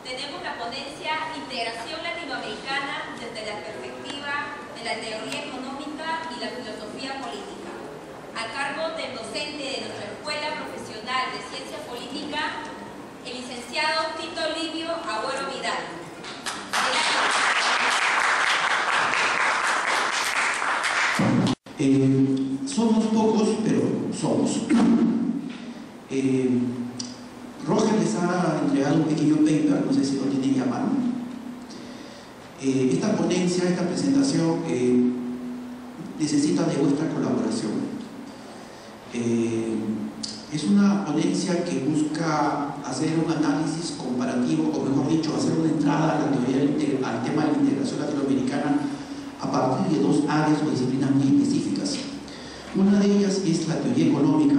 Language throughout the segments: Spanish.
tenemos la ponencia Integración Latinoamericana desde la perspectiva de la teoría económica y la filosofía política, a cargo del docente de nuestra Escuela Profesional de Ciencia Política, el licenciado Tito Livio Agüero Vidal. Somos pocos, pero somos. Roger les ha entregado un pequeño paper, no sé si lo tienen a mano. Esta ponencia, esta presentación necesita de vuestra colaboración. Es una ponencia que busca hacer un análisis comparativo, o mejor dicho, hacer una entrada a la teoría, al tema de la integración latinoamericana a partir de dos áreas o disciplinas muy específicas. Una de ellas es la teoría económica,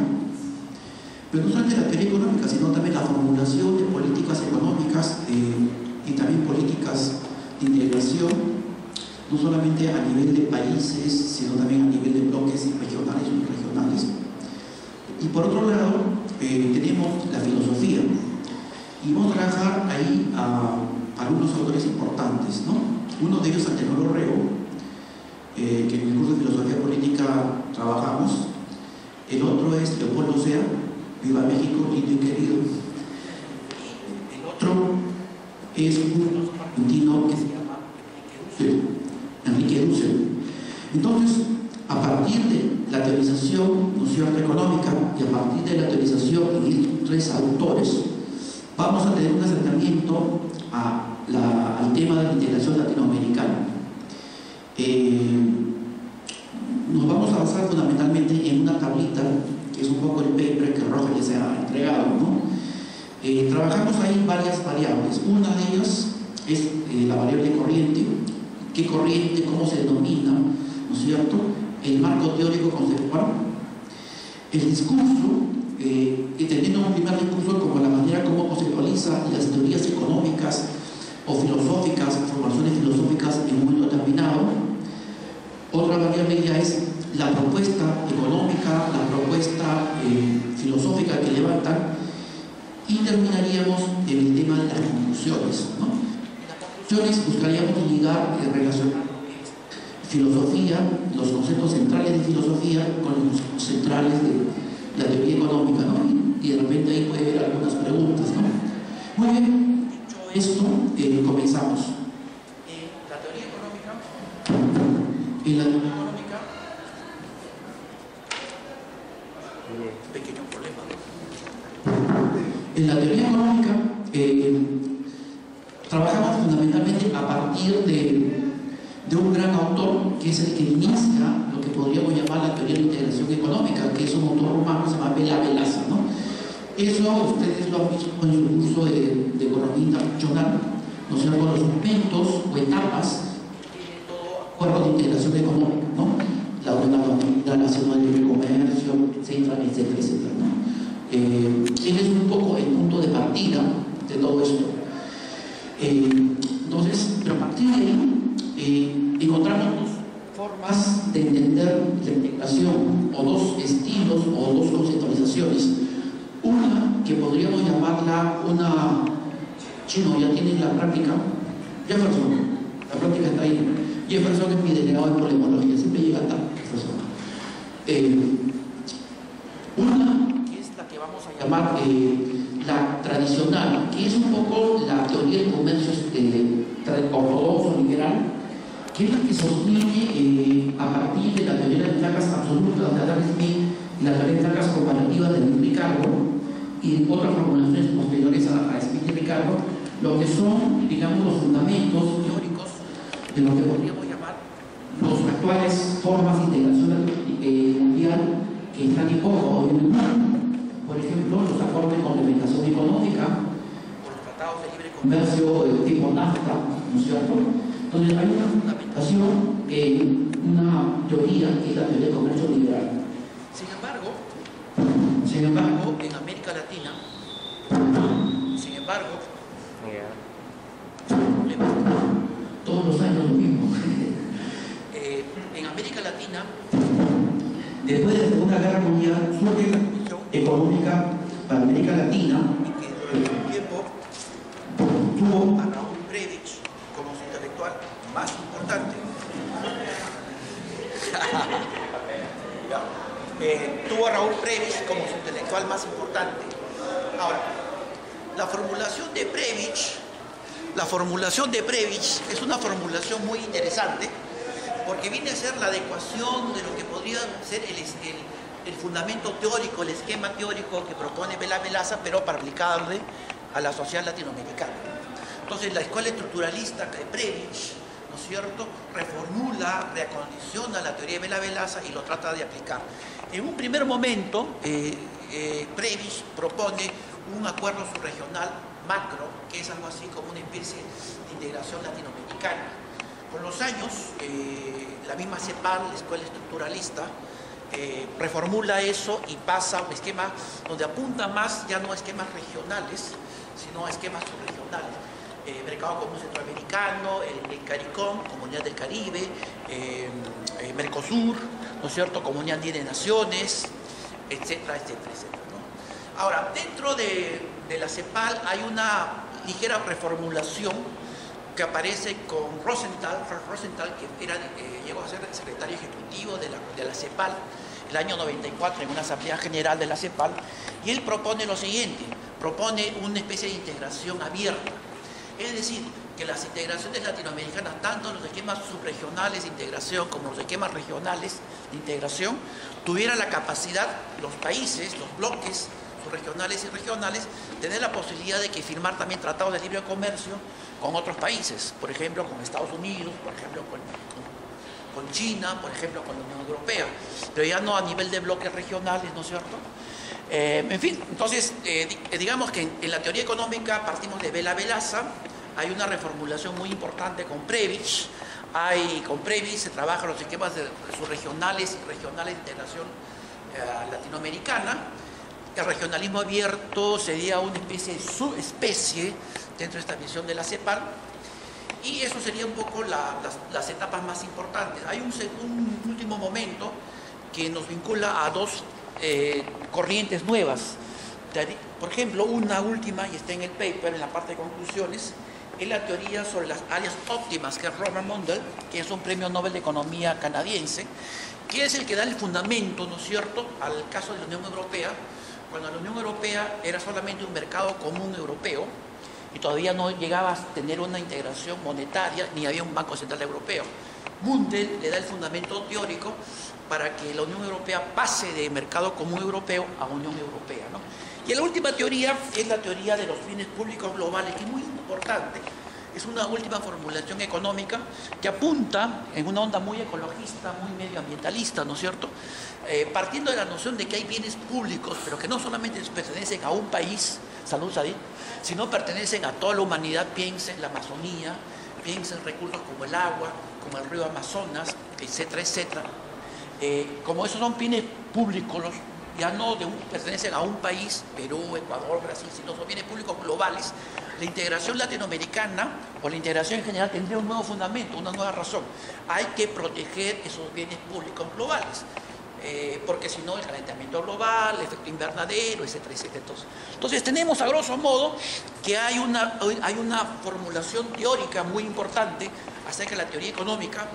pero no solamente la teoría económica, sino también la formulación de políticas económicas y también políticas de integración, no solamente a nivel de países, sino también a nivel de bloques regionales y subregionales. Y por otro lado, tenemos la filosofía, y vamos a trabajar ahí a algunos autores importantes, ¿no? Uno de ellos, Antenor Orrego, que en el curso de filosofía política trabajamos. El otro es Leopoldo Sea, viva México, lindo y querido. El otro es un argentino que se llama Enrique Dussel. Entonces, a partir de la teorización, ¿no es cierto?, económica, y a partir de la teorización de tres autores, vamos a tener un acercamiento al tema de la integración latinoamericana. Nos vamos a basar fundamentalmente en una tablita, que es un poco el paper que Roger les ha entregado, ¿no? Trabajamos ahí varias variables. Una de ellas es la variable corriente. ¿Qué corriente? ¿Cómo se denomina? ¿No es cierto? El marco teórico conceptual. El discurso, entendiendo un primer discurso como la manera como conceptualiza las teorías económicas o filosóficas, formaciones filosóficas en un momento determinado. Otra variable ya es la propuesta económica, la propuesta filosófica que levantan, y terminaríamos en el tema de las conclusiones, ¿no? En las conclusiones buscaríamos ligar y relacionar filosofía, los conceptos centrales de filosofía con los conceptos centrales de la teoría económica, ¿no? Y de repente ahí puede haber algunas preguntas, ¿no? Muy bien, dicho esto, comenzamos. La teoría económica. En la teoría económica, pequeño problema. En la teoría económica trabajamos fundamentalmente a partir de un gran autor que es el que inicia lo que podríamos llamar la teoría de la integración económica, que es un autor rumano que se llama Bela Velaza, ¿no? Eso ustedes lo han visto en su curso de economía internacional, ¿no? O sea, con los momentos o etapas acuerdos de integración económica, ¿no? La Unión, la Zona de Libre Comercio, etcétera, etcétera, etcétera, ¿no? Él es un poco el punto de partida de todo esto. Entonces, pero a partir de ahí encontramos dos formas de entender la integración, o dos estilos, o dos conceptualizaciones. Una que podríamos llamarla una... Chino, ya tienen la práctica. Jefferson, la práctica está ahí. Jefferson es mi delegado en polemología, siempre llega tarde, Jefferson. Una que es la que vamos a llamar la tradicional, que es un poco la teoría del comercio ortodoxo, liberal, que es la que sostiene a partir de la teoría de las ventajas absolutas de Adam Smith y la teoría de ventajas comparativas de Ricardo y otras formulaciones posteriores a Smith y Ricardo, lo que son, digamos, los fundamentos teóricos de lo que podríamos llamar las actuales formas de integración mundial que están en boga hoy en el mundo. Por ejemplo, los acuerdos de complementación económica o los tratados de libre comercio tipo NAFTA, ¿no es cierto? Entonces hay una fundamentación en una teoría que es la teoría de comercio liberal. Sin embargo, en América Latina, todos los años lo mismo. En América Latina, después de la Segunda Guerra Mundial, surge la Comisión Económica para América Latina, y que durante un tiempo tuvo intelectual más importante. Ahora, la formulación de Prebisch es una formulación muy interesante porque viene a ser la adecuación de lo que podría ser el fundamento teórico, el esquema teórico que propone Vela-Velaza, pero para aplicarle a la sociedad latinoamericana. Entonces, la escuela estructuralista de Prebisch, ¿no es cierto?, reformula, reacondiciona la teoría de Vela-Velaza y lo trata de aplicar. En un primer momento, Prebisch propone un acuerdo subregional macro, que es algo así como una especie de integración latinoamericana. Con los años, la misma CEPAL, la escuela estructuralista, reformula eso y pasa a un esquema donde apunta más ya no a esquemas regionales, sino a esquemas subregionales. Mercado Común Centroamericano, el CARICOM, Comunidad del Caribe, Mercosur, ¿no es cierto?, Comunidad Andina de Naciones, etcétera, etcétera, etcétera, ¿no? Ahora, dentro de la CEPAL hay una ligera reformulación que aparece con Rosenthal, que llegó a ser el secretario ejecutivo de la CEPAL el año 94 en una asamblea general de la CEPAL, y él propone lo siguiente, propone una especie de integración abierta. Es decir, que las integraciones latinoamericanas, tanto los esquemas subregionales de integración como los esquemas regionales de integración, tuvieran la capacidad, los países, los bloques subregionales y regionales, tener la posibilidad de que firmar también tratados de libre comercio con otros países, por ejemplo, con Estados Unidos, por ejemplo, con China, por ejemplo, con la Unión Europea, pero ya no a nivel de bloques regionales, ¿no es cierto? En fin, entonces, digamos que en la teoría económica partimos de Vela-Velaza, hay una reformulación muy importante con Prebisch, con Prebisch se trabajan los esquemas subregionales y regionales de integración latinoamericana. El regionalismo abierto sería una especie de subespecie dentro de esta visión de la CEPAL, y eso sería un poco las etapas más importantes. Hay un último momento que nos vincula a dos corrientes nuevas. Por ejemplo, una última, y está en el paper, en la parte de conclusiones, es la teoría sobre las áreas óptimas, que es Robert Mundell, que es un premio Nobel de Economía canadiense, que es el que da el fundamento, ¿no es cierto?, al caso de la Unión Europea, cuando la Unión Europea era solamente un mercado común europeo y todavía no llegaba a tener una integración monetaria, ni había un Banco Central Europeo. Mundell le da el fundamento teórico para que la Unión Europea pase de mercado común europeo a Unión Europea, ¿no? Y la última teoría es la teoría de los fines públicos globales, que es muy importante. Es una última formulación económica que apunta en una onda muy ecologista, muy medioambientalista, ¿no es cierto? Partiendo de la noción de que hay bienes públicos, pero que no solamente pertenecen a un país, salud, Sadid, sino pertenecen a toda la humanidad. Piensa en la Amazonía, piensa en recursos como el agua, como el río Amazonas, etcétera, etcétera. Como esos son bienes públicos, ya no pertenecen a un país, Perú, Ecuador, Brasil, sino son bienes públicos globales, la integración latinoamericana o la integración en general tendría un nuevo fundamento, una nueva razón. Hay que proteger esos bienes públicos globales, porque si no el calentamiento global, el efecto invernadero, etcétera, etcétera. Entonces tenemos a grosso modo que hay una formulación teórica muy importante acerca de la teoría económica,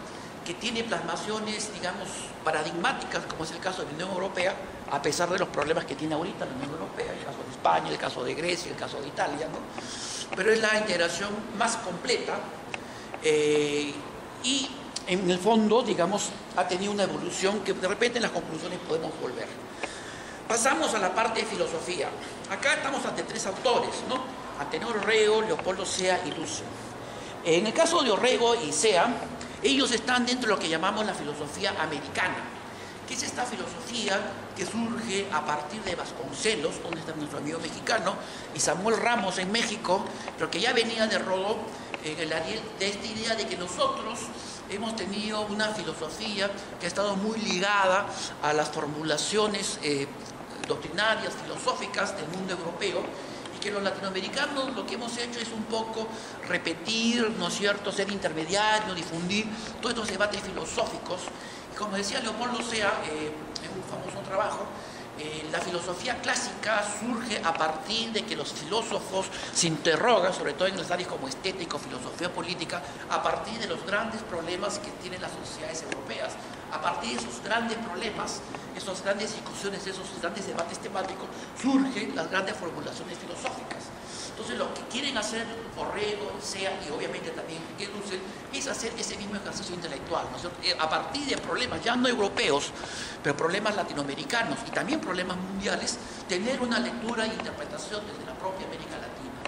que tiene plasmaciones, digamos, paradigmáticas, como es el caso de la Unión Europea, a pesar de los problemas que tiene ahorita la Unión Europea, el caso de España, el caso de Grecia, el caso de Italia, ¿no? Pero es la integración más completa y en el fondo, digamos, ha tenido una evolución que de repente en las conclusiones podemos volver. Pasamos a la parte de filosofía. Acá estamos ante tres autores, ¿no? Antenor Orrego, Leopoldo Sea y Lucio. En el caso de Orrego y Sea, ellos están dentro de lo que llamamos la filosofía americana, que es esta filosofía que surge a partir de Vasconcelos, donde está nuestro amigo mexicano, y Samuel Ramos en México, pero que ya venía de Rodó en el Ariel, de esta idea de que nosotros hemos tenido una filosofía que ha estado muy ligada a las formulaciones doctrinarias, filosóficas del mundo europeo, y que los latinoamericanos lo que hemos hecho es un poco repetir, ¿no es cierto?, ser intermediarios, difundir todos estos debates filosóficos. Y como decía Leopoldo Sea en un famoso trabajo, La filosofía clásica surge a partir de que los filósofos se interrogan, sobre todo en las áreas como estética o filosofía política, a partir de los grandes problemas que tienen las sociedades europeas. A partir de esos grandes problemas, esas grandes discusiones, esos grandes debates temáticos, surgen las grandes formulaciones filosóficas. Entonces, lo que quieren hacer Orrego, Sea y obviamente también Dussel es hacer ese mismo ejercicio intelectual, ¿no es cierto? A partir de problemas ya no europeos, pero problemas latinoamericanos y también problemas mundiales, tener una lectura e interpretación desde la propia América Latina.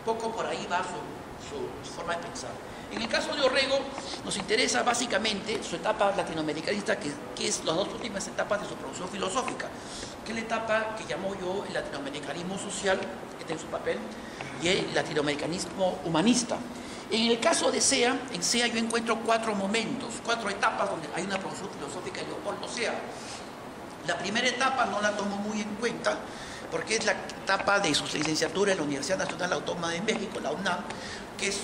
Poco por ahí va su forma de pensar. En el caso de Orrego, nos interesa básicamente su etapa latinoamericanista, que es las dos últimas etapas de su producción filosófica, que es la etapa que llamo yo el latinoamericanismo social, que está en su papel, y el latinoamericanismo humanista. En el caso de Sea, en Sea yo encuentro 4 momentos, 4 etapas donde hay una producción filosófica de Leopoldo Sea. La primera etapa no la tomo muy en cuenta, porque es la etapa de su licenciatura en la Universidad Nacional Autónoma de México, la UNAM, que es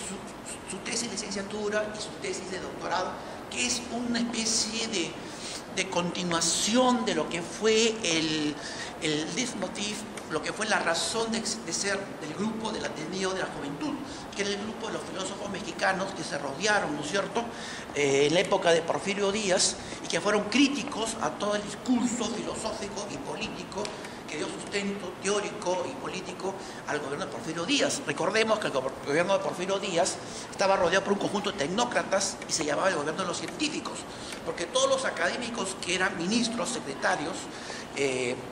su tesis de licenciatura y su tesis de doctorado, que es una especie de continuación de lo que fue el leitmotiv, lo que fue la razón de ser del grupo del Ateneo de la Juventud, que era el grupo de los filósofos mexicanos que se rodearon, ¿no es cierto?, en la época de Porfirio Díaz, y que fueron críticos a todo el discurso filosófico y político que dio sustento teórico y político al gobierno de Porfirio Díaz. Recordemos que el gobierno de Porfirio Díaz estaba rodeado por un conjunto de tecnócratas y se llamaba el gobierno de los científicos, porque todos los académicos que eran ministros, secretarios,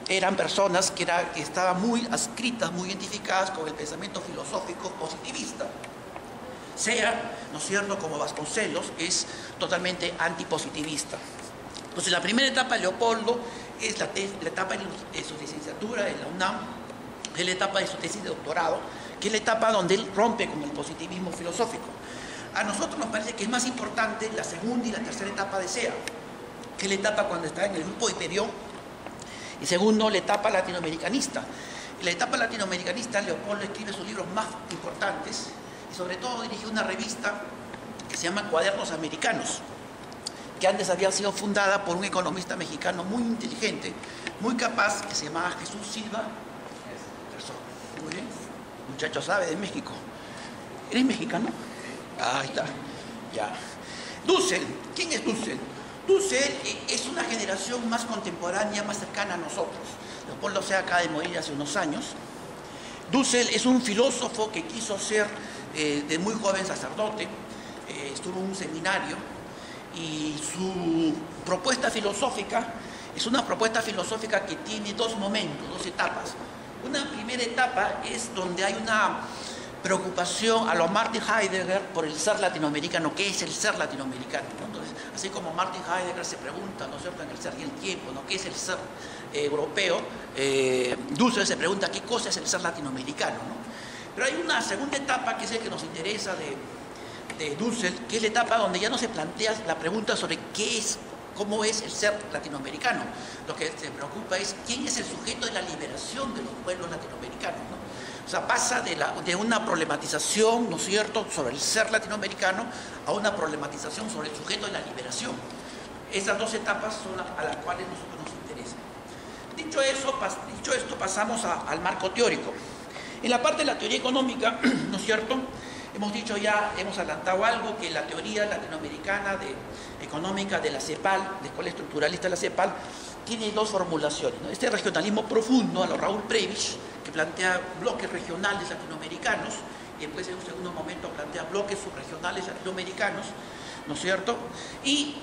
eran personas que estaban muy adscritas, muy identificadas con el pensamiento filosófico positivista. Sea, ¿no es cierto?, como Vasconcelos, es totalmente antipositivista. Entonces, la primera etapa de Leopoldo es la etapa de su licenciatura en la UNAM, es la etapa de su tesis de doctorado, que es la etapa donde él rompe con el positivismo filosófico. A nosotros nos parece que es más importante la segunda y la tercera etapa de Sea, que es la etapa cuando está en el grupo Hiperión, y segundo, la etapa latinoamericanista. En la etapa latinoamericanista, Leopoldo escribe sus libros más importantes y sobre todo dirigió una revista que se llama Cuadernos Americanos, que antes había sido fundada por un economista mexicano muy inteligente, muy capaz, que se llamaba Jesús Silva. Muy bien, muchacho sabe de México. ¿Eres mexicano? Ahí está, ya. Dussel, ¿quién es Dussel? Dussel es una generación más contemporánea, más cercana a nosotros. Leopoldo Sea acaba de morir hace unos años. Dussel es un filósofo que quiso ser de muy joven sacerdote, estuvo en un seminario, y su propuesta filosófica es una propuesta filosófica que tiene 2 momentos, 2 etapas. Una primera etapa es donde hay una preocupación a lo Martin Heidegger por el ser latinoamericano. ¿Qué es el ser latinoamericano? Entonces, así como Martin Heidegger se pregunta, ¿no es cierto?, en el ser y el tiempo, ¿no?, ¿qué es el ser europeo? Dussel se pregunta qué cosa es el ser latinoamericano, ¿no? Pero hay una segunda etapa que es el que nos interesa de Dussel, que es la etapa donde ya no se plantea la pregunta sobre cómo es el ser latinoamericano. Lo que se preocupa es quién es el sujeto de la liberación de los pueblos latinoamericanos, ¿no? O sea, pasa de una problematización, ¿no es cierto?, sobre el ser latinoamericano a una problematización sobre el sujeto de la liberación. Esas 2 etapas son a las cuales nosotros nos interesa. Dicho esto, pasamos al marco teórico. En la parte de la teoría económica, ¿no es cierto?, hemos adelantado algo, que la teoría latinoamericana económica de la CEPAL, de escuela estructuralista de la CEPAL, tiene 2 formulaciones, ¿no? Este regionalismo profundo, a lo Raúl Prebisch, que plantea bloques regionales latinoamericanos, y después en un segundo momento plantea bloques subregionales latinoamericanos, ¿no es cierto? Y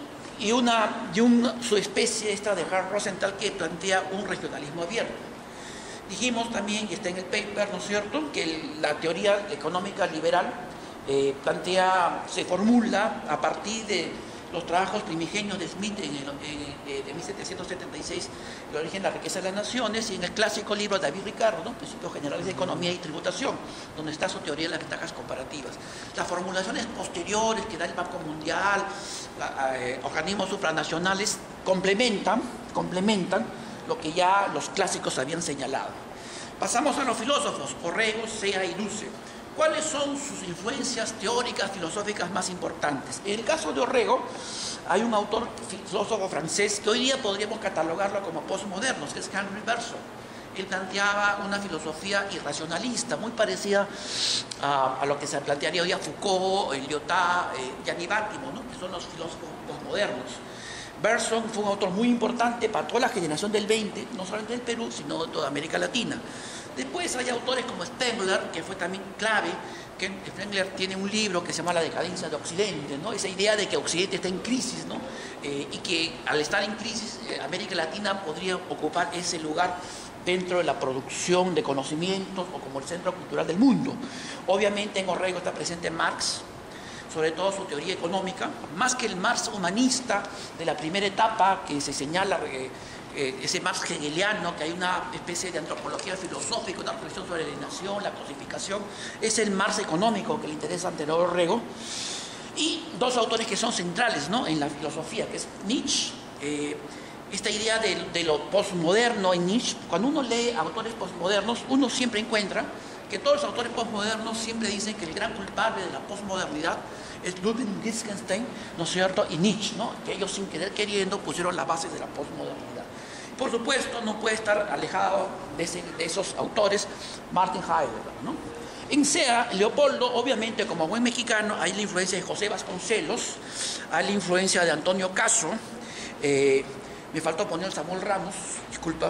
su especie esta de Karl Rosenthal, que plantea un regionalismo abierto. Dijimos también, y está en el paper, ¿no es cierto?, que la teoría económica liberal se formula a partir de los trabajos primigenios de Smith de 1776, El origen de la riqueza de las naciones, y en el clásico libro de David Ricardo, ¿no?, Principios generales de economía y tributación, donde está su teoría de las ventajas comparativas. Las formulaciones posteriores que da el Banco Mundial, organismos supranacionales, complementan lo que ya los clásicos habían señalado. Pasamos a los filósofos, Orrego, Sea y Dussel. ¿Cuáles son sus influencias teóricas, filosóficas más importantes? En el caso de Orrego, hay un autor filósofo francés que hoy día podríamos catalogarlo como postmoderno, que es Henri Bergson. Él planteaba una filosofía irracionalista, muy parecida a lo que se plantearía hoy día Foucault, Lyotard, Gianni Vattimo, ¿no? Que son los filósofos postmodernos. Bergson fue un autor muy importante para toda la generación del 20, no solamente del Perú, sino de toda América Latina. Después hay autores como Spengler, que fue también clave, que Spengler tiene un libro que se llama La decadencia de Occidente, ¿no? Esa idea de que Occidente está en crisis, ¿no? Y que al estar en crisis, América Latina podría ocupar ese lugar dentro de la producción de conocimientos o como el centro cultural del mundo. Obviamente en Orrego está presente Marx, sobre todo su teoría económica, más que el Marx humanista de la primera etapa que se señala, ese Marx hegeliano, que hay una especie de antropología filosófica, una reflexión sobre la alienación, la cosificación, es el Marx económico que le interesa ante Orrego. Y dos autores que son centrales, ¿no?, en la filosofía, que es Nietzsche. Esta idea de lo postmoderno en Nietzsche, cuando uno lee autores postmodernos, uno siempre encuentra que todos los autores postmodernos siempre dicen que el gran culpable de la postmodernidad es Ludwig Wittgenstein, ¿no es cierto?, y Nietzsche, ¿no?, que ellos sin querer queriendo pusieron las bases de la postmodernidad. Por supuesto, no puede estar alejado de esos autores Martin Heidegger, ¿no? En SEA, Leopoldo, obviamente, como buen mexicano, hay la influencia de José Vasconcelos, hay la influencia de Antonio Caso, me faltó poner Samuel Ramos, disculpa.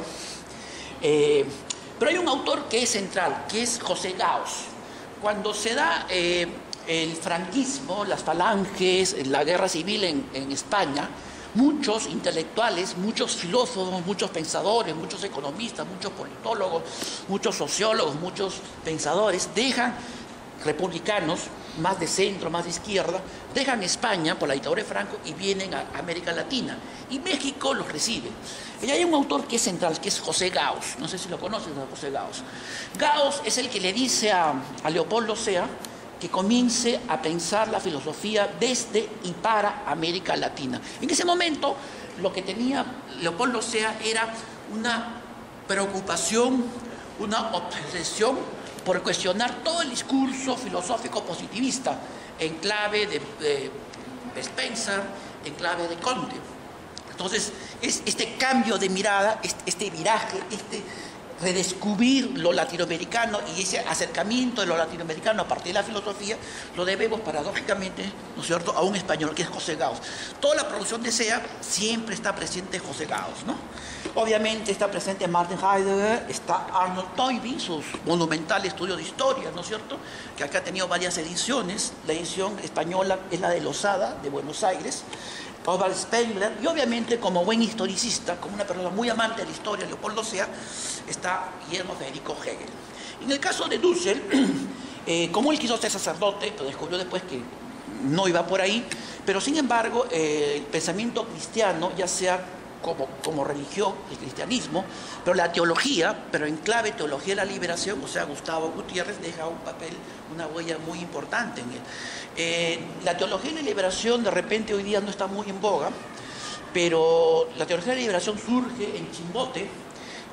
Pero hay un autor que es central, que es José Gaos. Cuando se da el franquismo, las falanges, la guerra civil en España, muchos intelectuales, muchos filósofos, muchos pensadores, muchos economistas, muchos politólogos, muchos sociólogos, muchos pensadores dejan, republicanos, más de centro, más de izquierda, dejan España por la dictadura de Franco y vienen a América Latina. Y México los recibe. Y hay un autor que es central, que es José Gaos. No sé si lo conocen a José Gaos. Gaos es el que le dice a Leopoldo Sea que comience a pensar la filosofía desde y para América Latina. En ese momento, lo que tenía Leopoldo Sea era una preocupación, una obsesión por cuestionar todo el discurso filosófico positivista en clave de Spencer, en clave de Comte. Entonces, este cambio de mirada, este viraje, redescubrir lo latinoamericano y ese acercamiento de lo latinoamericano a partir de la filosofía, lo debemos paradójicamente, ¿no es cierto?, a un español que es José Gaos. Toda la producción de SEA siempre está presente José Gaos, ¿no? Obviamente está presente Martin Heidegger, está Arnold Toynbee, sus monumentales estudios de historia, ¿no es cierto?, que acá ha tenido varias ediciones. La edición española es la de Losada, de Buenos Aires. Oswald Spengler, y obviamente como buen historicista, como una persona muy amante de la historia, Leopoldo Sea, está Guillermo Federico Hegel. En el caso de Dussel, como él quiso ser sacerdote, pero descubrió después que no iba por ahí, pero sin embargo el pensamiento cristiano, ya sea como religión, el cristianismo, pero la teología, pero en clave teología de la liberación, o sea, Gustavo Gutiérrez deja un papel, una huella muy importante en él. La teología de la liberación de repente hoy día no está muy en boga, pero la teología de la liberación surge en Chimbote,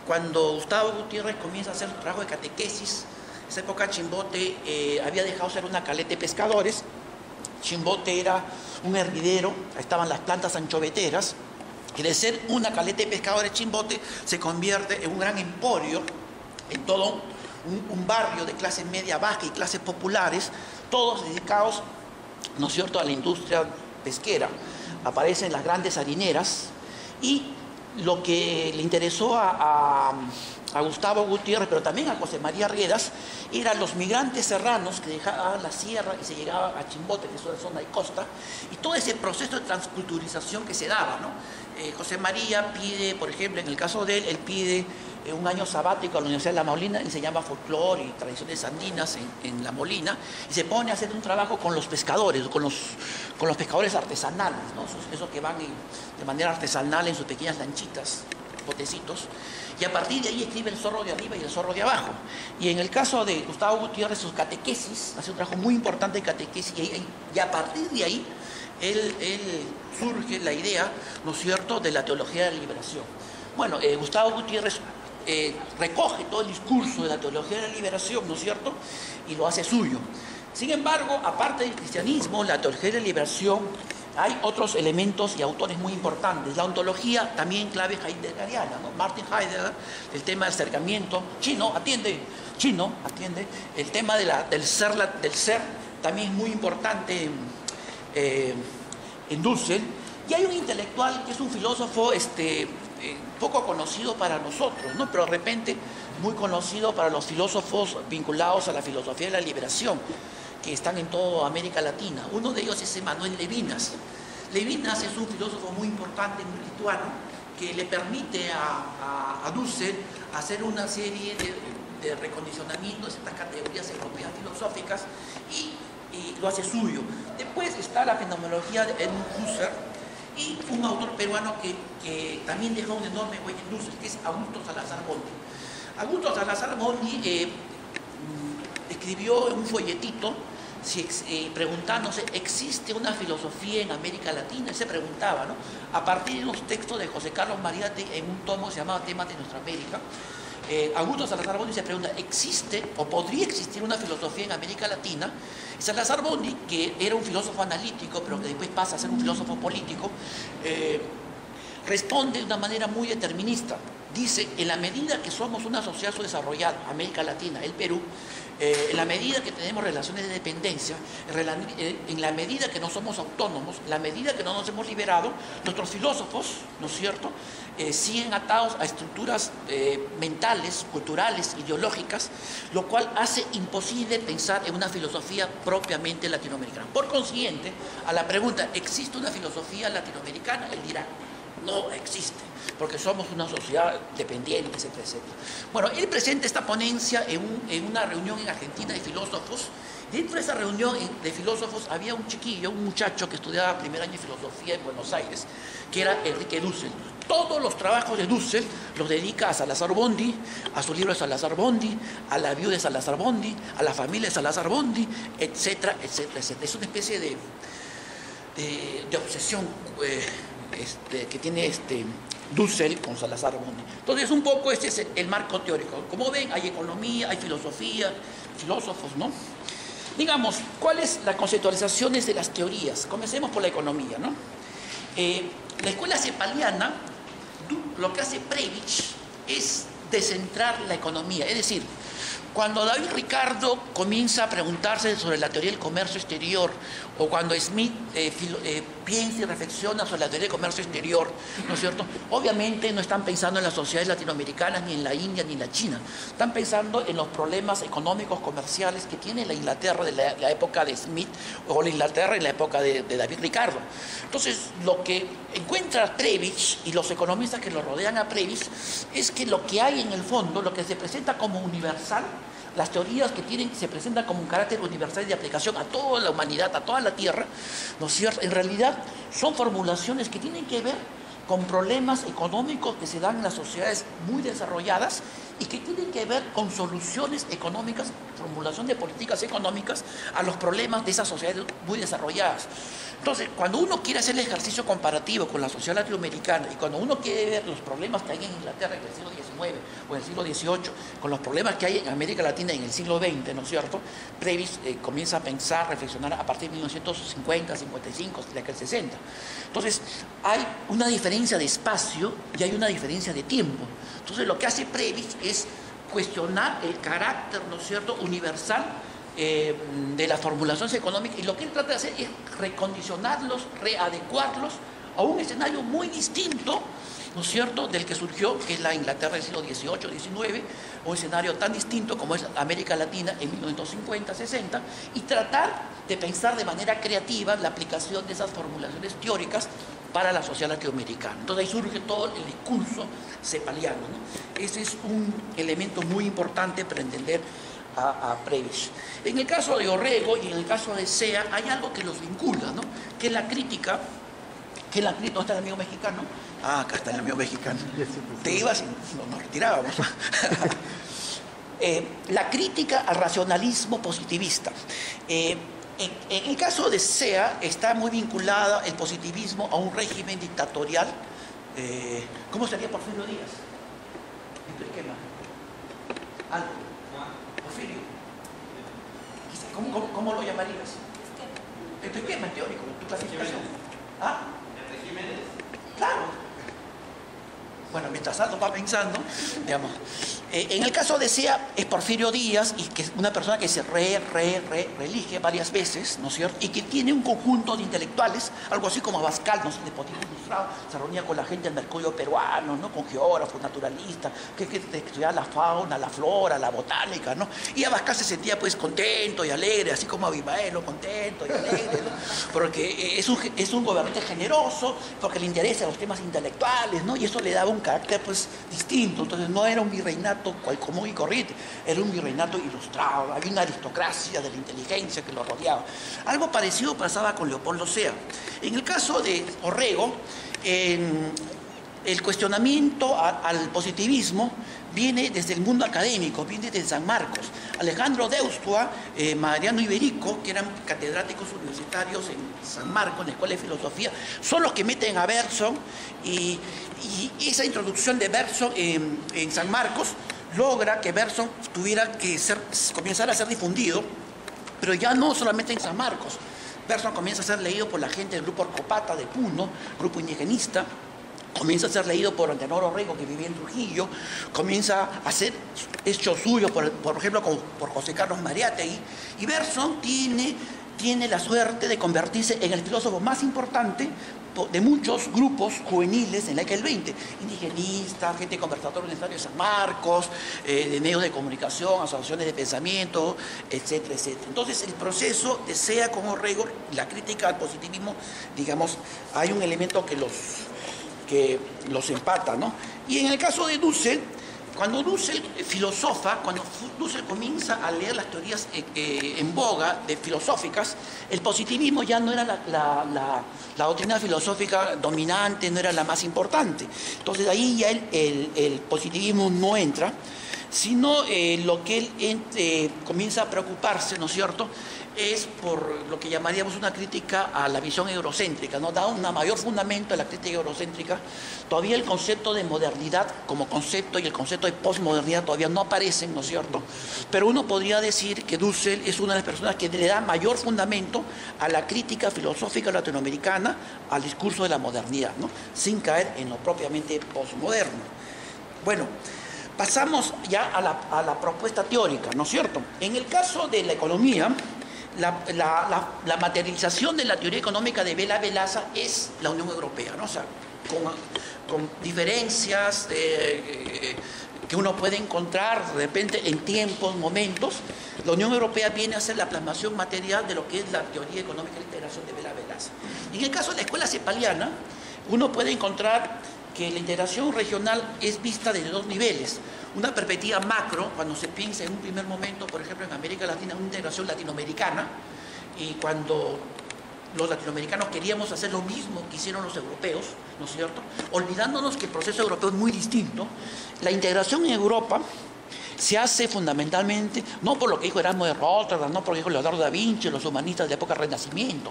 cuando Gustavo Gutiérrez comienza a hacer su trabajo de catequesis. En esa época Chimbote había dejado de ser una caleta de pescadores. Chimbote era un hervidero, estaban las plantas anchoveteras, y de ser una caleta de pescadores, Chimbote se convierte en un gran emporio, en todo un barrio de clase media baja y clases populares, todos dedicados, ¿no es cierto?, a la industria pesquera. Aparecen las grandes harineras, y lo que le interesó a Gustavo Gutiérrez, pero también a José María Rieras, eran los migrantes serranos que dejaban la sierra y se llegaban a Chimbote, que es una zona de costa, y todo ese proceso de transculturización que se daba, ¿no? José María pide, por ejemplo, en el caso de él pide un año sabático a la Universidad de La Molina, y se llama folclore y tradiciones andinas en La Molina, y se pone a hacer un trabajo con los pescadores, con los pescadores artesanales, ¿no? Esos que van de manera artesanal en sus pequeñas lanchitas, botecitos, y a partir de ahí escribe El zorro de arriba y El zorro de abajo. Y en el caso de Gustavo Gutiérrez, sus catequesis, hace un trabajo muy importante de catequesis, y a partir de ahí él surge la idea, ¿no es cierto?, de la teología de la liberación. Bueno, Gustavo Gutiérrez recoge todo el discurso de la teología de la liberación, ¿no es cierto?, y lo hace suyo. Sin embargo, aparte del cristianismo, la teología de la liberación, hay otros elementos y autores muy importantes. La ontología, también clave heideggeriana, ¿no? Martin Heidegger, el tema del acercamiento, chino, atiende, el tema del ser, también es muy importante en Dussel. Y hay un intelectual que es un filósofo poco conocido para nosotros, ¿no?, pero de repente muy conocido para los filósofos vinculados a la filosofía de la liberación, que están en toda América Latina. Uno de ellos es Emmanuel Levinas. Levinas es un filósofo muy importante, muy lituano, que le permite a Dussel hacer una serie de recondicionamientos de estas categorías europeas filosóficas y lo hace suyo. Después está la fenomenología de Edmund Husserl y un autor peruano que también dejó un enorme huella en Dussel, que es Augusto Salazar Bondy. Augusto Salazar Bondy escribió un folletito preguntándose, ¿existe una filosofía en América Latina? Él se preguntaba, ¿no?, a partir de unos textos de José Carlos Mariátegui en un tomo que se llamaba Temas de Nuestra América. Augusto Salazar Bondy se pregunta, ¿existe o podría existir una filosofía en América Latina? Y Salazar Bondy, que era un filósofo analítico, pero que después pasa a ser un filósofo político, responde de una manera muy determinista. Dice, en la medida que somos una sociedad subdesarrollada, América Latina, el Perú, en la medida que tenemos relaciones de dependencia, en la medida que no somos autónomos, en la medida que no nos hemos liberado, nuestros filósofos, ¿no es cierto?, siguen atados a estructuras mentales, culturales, ideológicas, lo cual hace imposible pensar en una filosofía propiamente latinoamericana. Por consiguiente, a la pregunta, ¿existe una filosofía latinoamericana?, él dirá, no existe, porque somos una sociedad dependiente, etcétera, etcétera. Bueno, él presenta esta ponencia en una reunión en Argentina de filósofos. Dentro de esa reunión de filósofos había un chiquillo, un muchacho que estudiaba primer año de filosofía en Buenos Aires, que era Enrique Dussel. Todos los trabajos de Dussel los dedica a Salazar Bondy, a su libro de Salazar Bondy, a la viuda de Salazar Bondy, a la familia de Salazar Bondy, etcétera, etcétera, etcétera. Es una especie de obsesión que tiene Dussel con Salazar Bondy. Entonces, un poco este es el marco teórico. Como ven, hay economía, hay filosofía, filósofos, ¿no? Digamos, ¿cuáles las conceptualizaciones de las teorías? Comencemos por la economía, ¿no? La escuela cepaliana, lo que hace Prebisch es descentrar la economía, es decir, cuando David Ricardo comienza a preguntarse sobre la teoría del comercio exterior, o cuando Smith piensa y reflexiona sobre la teoría del comercio exterior, ¿no es cierto?, obviamente no están pensando en las sociedades latinoamericanas, ni en la India, ni en la China. Están pensando en los problemas económicos, comerciales que tiene la Inglaterra de la época de Smith, o la Inglaterra en la época de David Ricardo. Entonces, lo que encuentra Prebisch y los economistas que lo rodean a Prebisch es que lo que hay en el fondo, lo que se presenta como universal, las teorías que se presentan como un carácter universal de aplicación a toda la humanidad, a toda la Tierra, ¿no es cierto?, en realidad son formulaciones que tienen que ver con problemas económicos que se dan en las sociedades muy desarrolladas y que tienen que ver con soluciones económicas, formulación de políticas económicas a los problemas de esas sociedades muy desarrolladas. Entonces, cuando uno quiere hacer el ejercicio comparativo con la sociedad latinoamericana y cuando uno quiere ver los problemas que hay en Inglaterra en el siglo XIX o en el siglo XVIII, con los problemas que hay en América Latina en el siglo XX, ¿no es cierto?, Prebisch comienza a pensar, reflexionar a partir de 1950, 55, hasta el 60. Entonces, hay una diferencia de espacio y hay una diferencia de tiempo. Entonces, lo que hace Prebisch es cuestionar el carácter, ¿no es cierto?, universal de las formulaciones económicas, y lo que él trata de hacer es recondicionarlos, readecuarlos a un escenario muy distinto, ¿no es cierto?, del que surgió, que es la Inglaterra del siglo XVIII, XIX, un escenario tan distinto como es América Latina en 1950, 60, y tratar de pensar de manera creativa la aplicación de esas formulaciones teóricas para la sociedad latinoamericana. Entonces ahí surge todo el discurso cepaliano, ¿no? Ese es un elemento muy importante para entender a Prebisch. En el caso de Orrego y en el caso de Sea hay algo que los vincula, ¿no?, que es la crítica, ¿dónde está el amigo mexicano? Ah, acá está el amigo mexicano. Te ibas y nos retirábamos. La crítica al racionalismo positivista. En el caso de Sea está muy vinculada el positivismo a un régimen dictatorial. ¿Cómo sería Porfirio Díaz? En tu esquema. Algo. Porfirio. ¿Cómo lo llamarías? ¿Tu esquema teórico, tu clasificación? ¿Ah? Claro. Bueno, mientras tanto va pensando, digamos. En el caso de SEA es Porfirio Díaz, y que es una persona que se reelige varias veces, ¿no es cierto? Y que tiene un conjunto de intelectuales, algo así como Abascal, no sé, de Potín Ilustrado, se reunía con la gente del mercurio peruano, ¿no? Con geógrafos, naturalistas, que estudiaban la fauna, la flora, la botánica, ¿no? Y Abascal se sentía pues contento y alegre, así como Abimael, ¿no? Contento y alegre, ¿no? Porque es un gobernante generoso, porque le interesan los temas intelectuales, ¿no? Y eso le daba un carácter pues distinto. Entonces no era un virreinato cual común y corriente, era un virreinato ilustrado, había una aristocracia de la inteligencia que lo rodeaba. Algo parecido pasaba con Leopoldo Sea. En el caso de Orrego, el cuestionamiento al positivismo viene desde el mundo académico, viene desde San Marcos. Alejandro Deustua, Mariano Iberico, que eran catedráticos universitarios en San Marcos, en la Escuela de Filosofía, son los que meten a Bergson, y esa introducción de Bergson en San Marcos logra que Bergson tuviera que comenzar a ser difundido, pero ya no solamente en San Marcos. Bergson comienza a ser leído por la gente del grupo Orcopata de Puno, grupo indigenista. Comienza a ser leído por Antenor Orrego, que vivía en Trujillo, comienza a ser hecho suyo, por ejemplo, por José Carlos Mariátegui, y Bergson tiene la suerte de convertirse en el filósofo más importante de muchos grupos juveniles en la década del 20, indigenistas, gente conversatoria universitaria de San Marcos, de medios de comunicación, asociaciones de pensamiento, etcétera, etcétera. Entonces, el proceso de Sea con Orrego, la crítica al positivismo, digamos, hay un elemento que los empata, ¿no? Y en el caso de Dussel, cuando Dussel filosofa, cuando Dussel comienza a leer las teorías en boga filosóficas, el positivismo ya no era la doctrina filosófica dominante, no era la más importante. Entonces ahí ya el positivismo no entra, sino lo que él comienza a preocuparse, ¿no es cierto?, es por lo que llamaríamos una crítica a la visión eurocéntrica, ¿no? Da un mayor fundamento a la crítica eurocéntrica. Todavía el concepto de modernidad como concepto y el concepto de posmodernidad todavía no aparecen, ¿no es cierto? Pero uno podría decir que Dussel es una de las personas que le da mayor fundamento a la crítica filosófica latinoamericana, al discurso de la modernidad, ¿no? Sin caer en lo propiamente posmoderno. Bueno, pasamos ya a la propuesta teórica, ¿no es cierto? En el caso de la economía, la materialización de la teoría económica de Vela Velaza es la Unión Europea, ¿no? O sea, con diferencias que uno puede encontrar de repente en tiempos, momentos, la Unión Europea viene a ser la plasmación material de lo que es la teoría económica de la integración de Vela Velaza. Y en el caso de la escuela cepaliana, uno puede encontrar que la integración regional es vista desde dos niveles. Una perspectiva macro, cuando se piensa en un primer momento, por ejemplo, en América Latina, una integración latinoamericana, y cuando los latinoamericanos queríamos hacer lo mismo que hicieron los europeos, ¿no es cierto?, olvidándonos que el proceso europeo es muy distinto. La integración en Europa se hace fundamentalmente, no por lo que dijo Erasmo de Rotterdam, no por lo que dijo Leonardo da Vinci, los humanistas de la época del Renacimiento,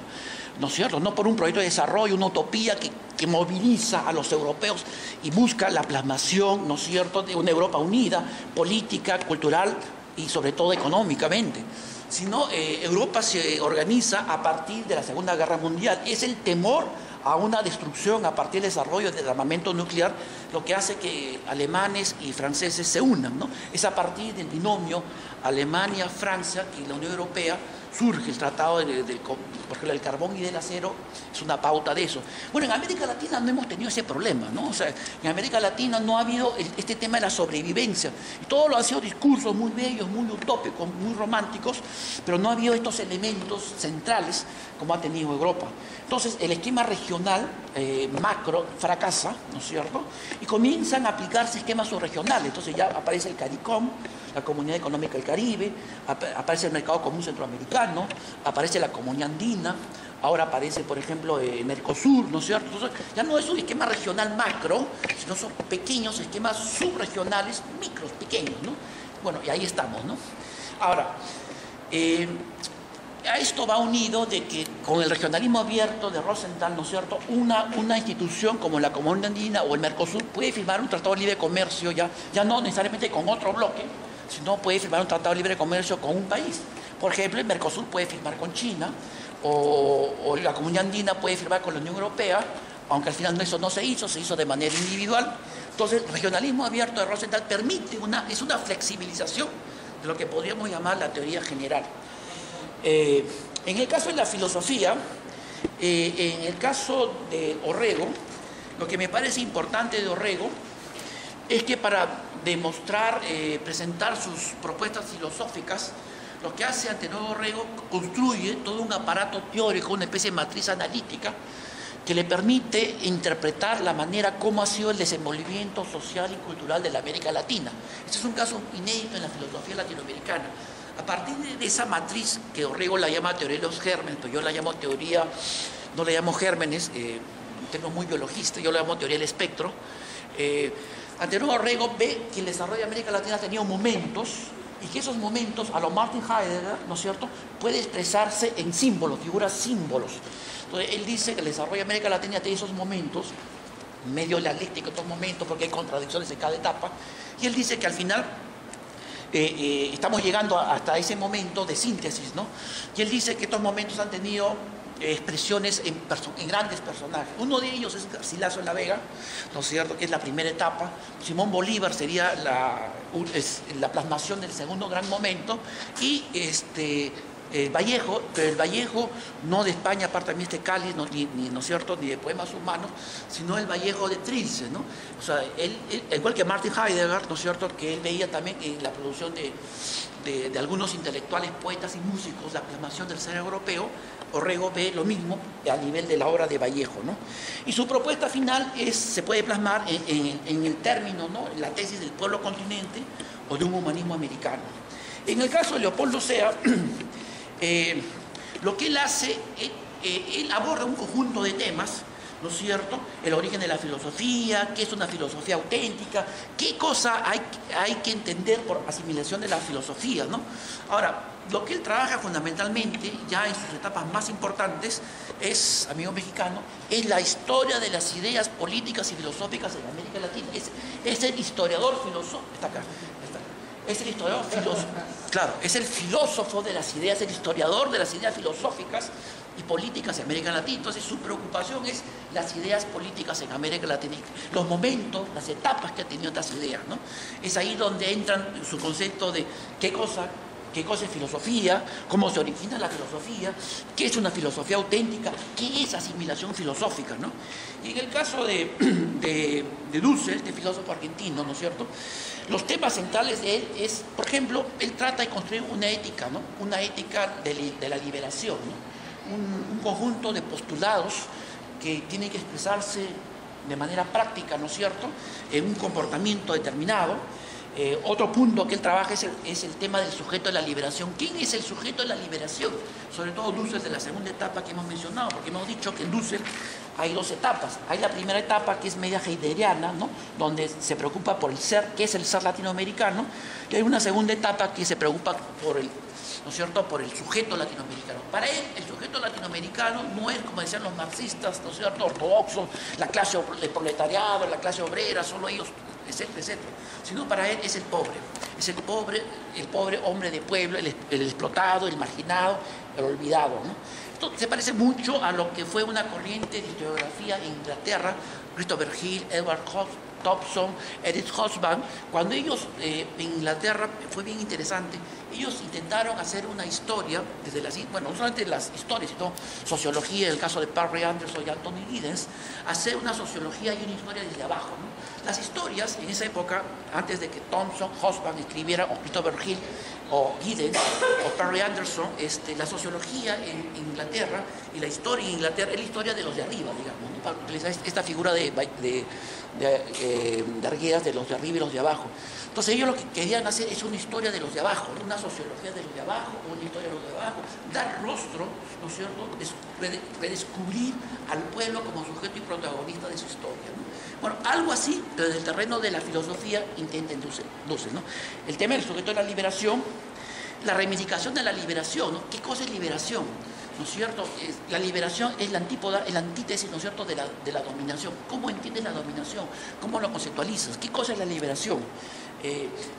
¿no es cierto?, no por un proyecto de desarrollo, una utopía que moviliza a los europeos y busca la plasmación, ¿no es cierto?, de una Europa unida, política, cultural y sobre todo económicamente. Sino Europa se organiza a partir de la Segunda Guerra Mundial. Es el temor a una destrucción a partir del desarrollo del armamento nuclear lo que hace que alemanes y franceses se unan, ¿no? Es a partir del binomio Alemania-Francia que la Unión Europea surge. El tratado por ejemplo, del carbón y del acero es una pauta de eso. Bueno, en América Latina no hemos tenido ese problema, ¿no? O sea, en América Latina no ha habido este tema de la sobrevivencia. Todos han sido discursos muy bellos, muy utópicos, muy románticos, pero no ha habido estos elementos centrales como ha tenido Europa. Entonces, el esquema regional, macro, fracasa, ¿no es cierto? Y comienzan a aplicarse esquemas subregionales. Entonces ya aparece el CARICOM, la Comunidad Económica del Caribe, aparece el Mercado Común Centroamericano, aparece la Comunidad Andina, ahora aparece, por ejemplo, Mercosur, ¿no es cierto? Entonces, ya no es un esquema regional macro, sino son pequeños esquemas subregionales, micros, pequeños, ¿no? Bueno, y ahí estamos, ¿no? Ahora, a esto va unido de que con el regionalismo abierto de Rosenthal, ¿no es cierto?, una institución como la Comunidad Andina o el Mercosur puede firmar un tratado de libre comercio ya no necesariamente con otro bloque, si no puede firmar un tratado de libre comercio con un país. Por ejemplo, el Mercosur puede firmar con China, o la Comunidad Andina puede firmar con la Unión Europea, aunque al final eso no se hizo de manera individual. Entonces, el regionalismo abierto de Rosenthal permite es una flexibilización de lo que podríamos llamar la teoría general. En el caso de la filosofía, en el caso de Orrego, lo que me parece importante de Orrego es que para demostrar, presentar sus propuestas filosóficas, lo que hace Antenor Orrego construye todo un aparato teórico, una especie de matriz analítica, que le permite interpretar la manera como ha sido el desenvolvimiento social y cultural de la América Latina. Este es un caso inédito en la filosofía latinoamericana. A partir de esa matriz, que Orrego la llama teoría de los gérmenes, pero yo la llamo teoría, no la llamo gérmenes, un término muy biologista, yo la llamo teoría del espectro. Antenor Orrego ve que el desarrollo de América Latina ha tenido momentos, y que esos momentos, a lo Martin Heidegger, ¿no es cierto?, puede expresarse en símbolos, figuras símbolos. Entonces, él dice que el desarrollo de América Latina tiene esos momentos, medio dialéctico estos momentos, porque hay contradicciones en cada etapa, y él dice que al final estamos llegando hasta ese momento de síntesis, ¿no? Y él dice que estos momentos han tenido expresiones en grandes personajes. Uno de ellos es Garcilaso de la Vega, ¿no es cierto?, que es la primera etapa. Simón Bolívar sería la plasmación del segundo gran momento, y Vallejo, pero el Vallejo no de España, aparte también de Cáliz, ¿no es cierto?, ni de Poemas Humanos, sino el Vallejo de Trilce, ¿no? O sea, él, igual que Martin Heidegger, ¿no es cierto?, que él veía también en la producción de algunos intelectuales, poetas y músicos, la plasmación del ser europeo. Orrego ve lo mismo a nivel de la obra de Vallejo, ¿no? Y su propuesta final se puede plasmar en el término, ¿no?, la tesis del pueblo continente o de un humanismo americano. En el caso de Leopoldo Sea, lo que él hace, él aborda un conjunto de temas, ¿no es cierto?, el origen de la filosofía, qué es una filosofía auténtica, qué cosa hay que entender por asimilación de la filosofía, ¿no? Ahora, lo que él trabaja fundamentalmente, ya en sus etapas más importantes, es, amigo mexicano, es la historia de las ideas políticas y filosóficas en América Latina. Es el historiador filósofo, está acá. Es el historiador filósofo, claro, es el filósofo de las ideas, el historiador de las ideas filosóficas y políticas en América Latina. Entonces su preocupación es las ideas políticas en América Latina, los momentos, las etapas que ha tenido estas ideas, ¿no? Es ahí donde entran su concepto de qué cosa es filosofía, cómo se origina la filosofía, qué es una filosofía auténtica, qué es asimilación filosófica, ¿no? Y en el caso de Dussel, este filósofo argentino, ¿no es cierto?, los temas centrales de él es, por ejemplo, él trata de construir una ética, ¿no?, una ética de la liberación, ¿no?, un conjunto de postulados que tienen que expresarse de manera práctica, ¿no es cierto?, en un comportamiento determinado. Otro punto que él trabaja es el tema del sujeto de la liberación. ¿Quién es el sujeto de la liberación? Sobre todo Dussel de la segunda etapa que hemos mencionado, porque hemos dicho que en Dussel hay dos etapas. Hay la primera etapa que es media heideggeriana, ¿no?, donde se preocupa por el ser, que es el ser latinoamericano, y hay una segunda etapa que se preocupa por el, ¿no es cierto?, por el sujeto latinoamericano. Para él, el sujeto latinoamericano no es, como decían los marxistas, ¿no es cierto?, ortodoxos, la clase de proletariado, la clase obrera, solo ellos, etcétera, etcétera, sino para él es el pobre hombre de pueblo, el explotado, el marginado, el olvidado, ¿no? Esto se parece mucho a lo que fue una corriente de historiografía en Inglaterra, Christopher Hill, Edward Thompson, Edith Hobsbawm. Cuando ellos en Inglaterra, fue bien interesante, ellos intentaron hacer una historia desde no solamente las historias, sino sociología, en el caso de Perry Anderson y Anthony Giddens, hacer una sociología y una historia desde abajo, ¿no? Las historias en esa época, antes de que Thompson, Hobsbawm escribiera, o Christopher Hill, o Giddens, o Perry Anderson, la sociología en Inglaterra y la historia en Inglaterra es la historia de los de arriba, digamos, ¿no?, para utilizar esta figura de Arguedas, de los de arriba y los de abajo. Entonces ellos lo que querían hacer es una historia de los de abajo, una sociología de los de abajo, una historia de los de abajo, dar rostro, ¿no es cierto?, redescubrir al pueblo como sujeto y protagonista de su historia, ¿no? Bueno, algo así, pero en el terreno de la filosofía intenta Dussel, ¿no? El tema del sujeto de la liberación, la reivindicación de la liberación, ¿no? ¿Qué cosa es liberación? ¿no es cierto? La liberación es la antípoda, es la antítesis, ¿no es cierto?, de la dominación. ¿Cómo entiendes la dominación? ¿Cómo lo conceptualizas? ¿Qué cosa es la liberación?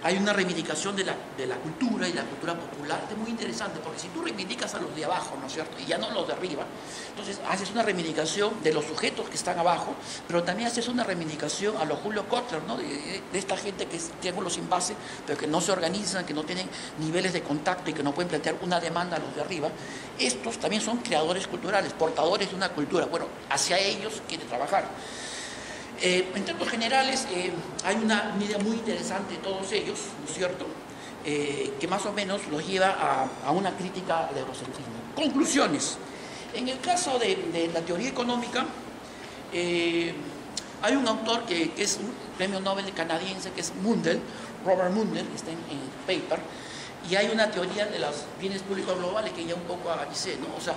Hay una reivindicación de la cultura y la cultura popular, que es muy interesante, porque si tú reivindicas a los de abajo, ¿no es cierto?, y ya no los de arriba, entonces haces una reivindicación de los sujetos que están abajo, pero también haces una reivindicación a los Julio Kotler, ¿no?, de esta gente que es triángulo sin base, pero que no se organizan, que no tienen niveles de contacto y que no pueden plantear una demanda a los de arriba. Estos también son creadores culturales, portadores de una cultura. Bueno, hacia ellos quiere trabajar. En términos generales, hay una idea muy interesante de todos ellos, ¿no es cierto?, que más o menos los lleva a una crítica al eurocentrismo. Conclusiones. En el caso de la teoría económica, hay un autor que es un premio Nobel canadiense, que es Mundell, Robert Mundell, que está en el paper, y hay una teoría de los bienes públicos globales que ya un poco analicé, ¿no? O sea,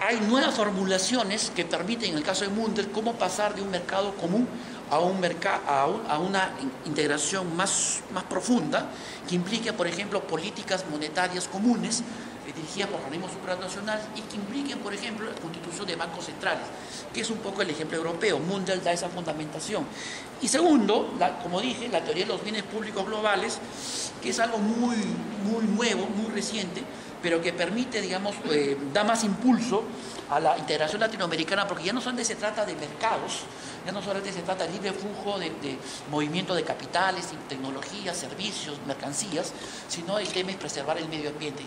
hay nuevas formulaciones que permiten, en el caso de Mundell, cómo pasar de un mercado común a una integración más profunda, que implique, por ejemplo, políticas monetarias comunes dirigidas por organismos supranacionales y que impliquen, por ejemplo, la constitución de bancos centrales, que es un poco el ejemplo europeo. Mundell da esa fundamentación. Y segundo, como dije, la teoría de los bienes públicos globales, que es algo muy nuevo, muy reciente, pero que permite, digamos, da más impulso a la integración latinoamericana, porque ya no solamente se trata de mercados, ya no solamente se trata de libre flujo de movimiento de capitales, tecnologías, servicios, mercancías, sino el tema es preservar el medio ambiente.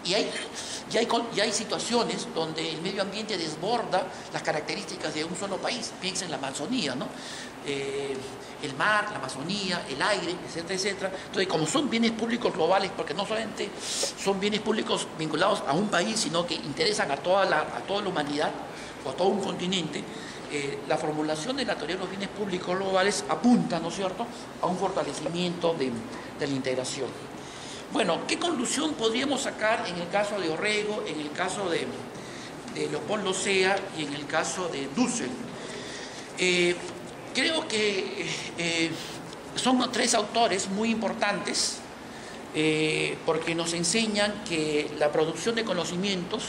Y hay situaciones donde el medio ambiente desborda las características de un solo país. Piensa en la Amazonía, ¿no? El mar, la Amazonía, el aire, etcétera, etcétera. Entonces, como son bienes públicos globales, porque no solamente son bienes públicos vinculados a un país, sino que interesan a toda la humanidad o a todo un continente, la formulación de la teoría de los bienes públicos globales apunta, ¿no es cierto?, a un fortalecimiento de la integración. Bueno, ¿qué conclusión podríamos sacar en el caso de Orrego, en el caso de Leopoldo Sea y en el caso de Dussel? Creo que son tres autores muy importantes porque nos enseñan que la producción de conocimientos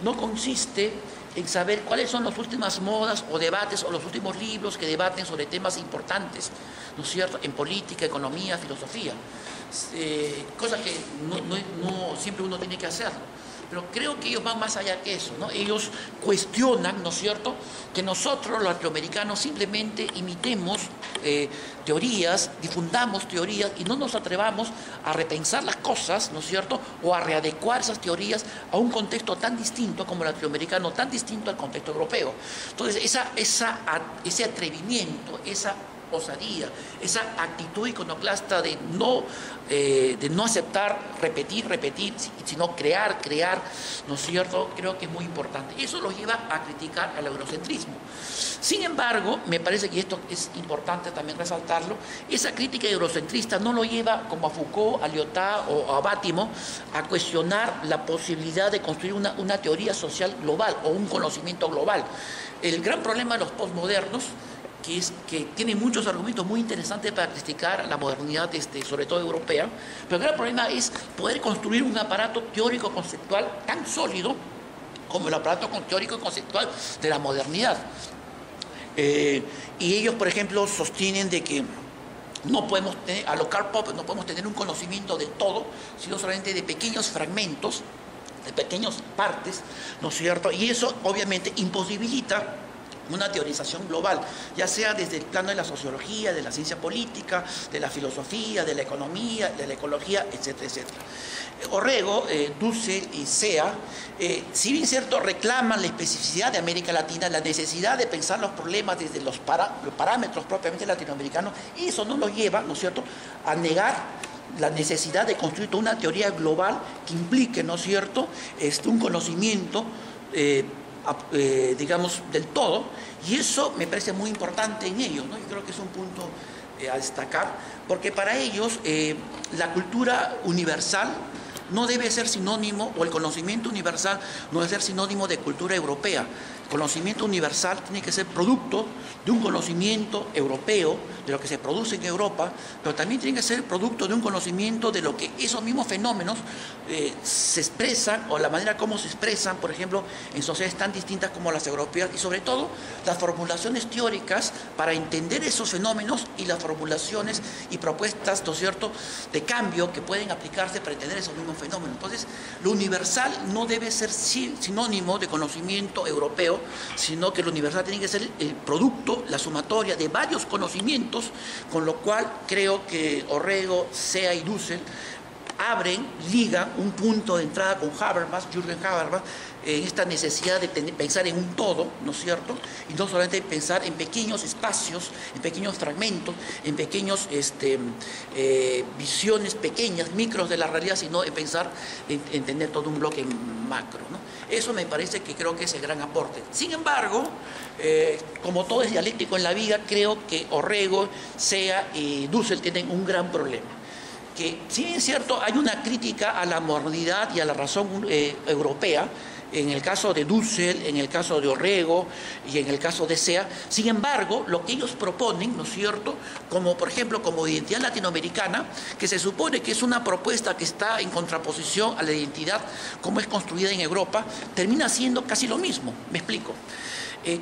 no consiste en saber cuáles son las últimas modas o debates o los últimos libros que debaten sobre temas importantes, ¿no es cierto?, en política, economía, filosofía, cosa que no siempre uno tiene que hacerlo. Pero creo que ellos van más allá que eso, ¿no? Ellos cuestionan, ¿no es cierto?, que nosotros, los latinoamericanos, simplemente imitemos teorías, difundamos teorías y no nos atrevamos a repensar las cosas, ¿no es cierto?, o a readecuar esas teorías a un contexto tan distinto como el latinoamericano, tan distinto al contexto europeo. Entonces, ese atrevimiento, esa osadía, esa actitud iconoclasta de no aceptar, repetir, sino crear, ¿no es cierto?, creo que es muy importante. Eso los lleva a criticar al eurocentrismo. Sin embargo, me parece que esto es importante también resaltarlo, esa crítica eurocentrista no lo lleva, como a Foucault, a Lyotard o a Bátimo, a cuestionar la posibilidad de construir una teoría social global o un conocimiento global. El gran problema de los postmodernos, que tiene muchos argumentos muy interesantes para criticar la modernidad, sobre todo europea, pero el gran problema es poder construir un aparato teórico-conceptual tan sólido como el aparato teórico-conceptual de la modernidad. Y ellos, por ejemplo, sostienen de que no podemos tener, a lo Karl Popper, no podemos tener un conocimiento del todo, sino solamente de pequeños fragmentos, de pequeñas partes, ¿no es cierto? Y eso obviamente imposibilita una teorización global, ya sea desde el plano de la sociología, de la ciencia política, de la filosofía, de la economía, de la ecología, etcétera, etcétera. Orrego, Dussel y Sea, si bien cierto, reclaman la especificidad de América Latina, la necesidad de pensar los problemas desde los parámetros propiamente latinoamericanos, y eso no los lleva, ¿no es cierto?, a negar la necesidad de construir toda una teoría global que implique, ¿no es cierto?, un conocimiento digamos, del todo, y eso me parece muy importante en ellos, ¿no? Yo creo que es un punto a destacar, porque para ellos la cultura universal no debe ser sinónimo, o el conocimiento universal no debe ser sinónimo de cultura europea. El conocimiento universal tiene que ser producto de un conocimiento europeo, de lo que se produce en Europa, pero también tiene que ser producto de un conocimiento de lo que esos mismos fenómenos se expresan, o la manera como se expresan, por ejemplo, en sociedades tan distintas como las europeas, y sobre todo las formulaciones teóricas para entender esos fenómenos y las formulaciones y propuestas, ¿no es cierto?, de cambio que pueden aplicarse para entender esos mismos fenómenos. Entonces, lo universal no debe ser sinónimo de conocimiento europeo, sino que lo universal tiene que ser el producto, la sumatoria de varios conocimientos, con lo cual creo que Orrego, Sea y Dussel ligan un punto de entrada con Habermas, Jürgen Habermas, en esta necesidad de pensar en un todo, ¿no es cierto? Y no solamente pensar en pequeños espacios, en pequeños fragmentos, en pequeños visiones pequeñas, micros de la realidad, sino en pensar en tener todo un bloque macro, ¿no? Eso me parece que creo que es el gran aporte. Sin embargo, como todo es dialéctico en la vida, creo que Orrego, Sea y Dussel tienen un gran problema. Que si bien es cierto, hay una crítica a la modernidad y a la razón europea, en el caso de Dussel, en el caso de Orrego y en el caso de Sea. Sin embargo, lo que ellos proponen, ¿no es cierto?, como por ejemplo como identidad latinoamericana, que se supone que es una propuesta que está en contraposición a la identidad como es construida en Europa, termina siendo casi lo mismo. Me explico.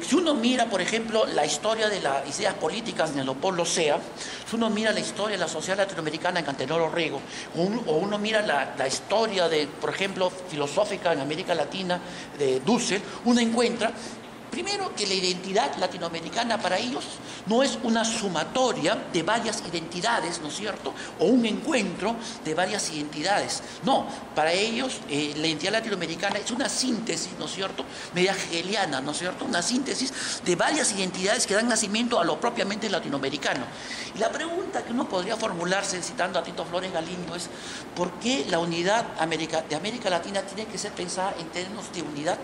Si uno mira, por ejemplo, la historia de las ideas políticas en Leopoldo Sea, si uno mira la historia de la sociedad latinoamericana en Antenor Orrego, o uno mira la historia de, por ejemplo, filosófica en América Latina de Dussel, uno encuentra, primero, que la identidad latinoamericana para ellos no es una sumatoria de varias identidades, ¿no es cierto?, o un encuentro de varias identidades. No, para ellos la identidad latinoamericana es una síntesis, ¿no es cierto?, media hegeliana, ¿no es cierto?, una síntesis de varias identidades que dan nacimiento a lo propiamente latinoamericano. Y la pregunta que uno podría formularse, citando a Tito Flores Galindo, es ¿por qué la unidad de América Latina tiene que ser pensada en términos de unidad,